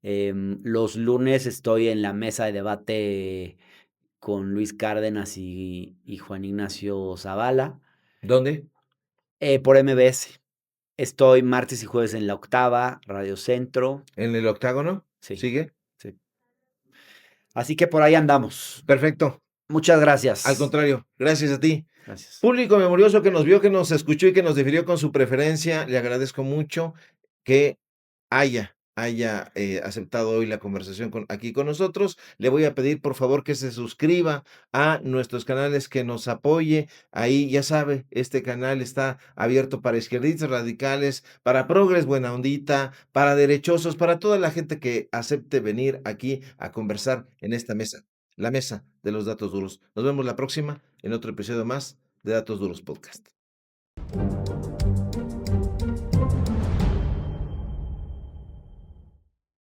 Los lunes estoy en la mesa de debate con Luis Cárdenas y Juan Ignacio Zavala, ¿Dónde? por MBS. Estoy martes y jueves en La Octava, Radio Centro. ¿En el octágono? Sí, ¿Sigue? sí. Así que por ahí andamos. Perfecto. Muchas Al gracias. contrario, gracias a ti. Gracias. Público memorioso que nos vio, que nos escuchó y que nos difirió con su preferencia, le agradezco mucho que haya aceptado hoy la conversación aquí con nosotros. Le voy a pedir, por favor, que se suscriba a nuestros canales, que nos apoye. Ahí, ya sabe, este canal está abierto para izquierdistas radicales, para progres buena ondita, para derechosos, para toda la gente que acepte venir aquí a conversar en esta mesa, la mesa de los datos duros. Nos vemos la próxima en otro episodio más de Datos Duros Podcast.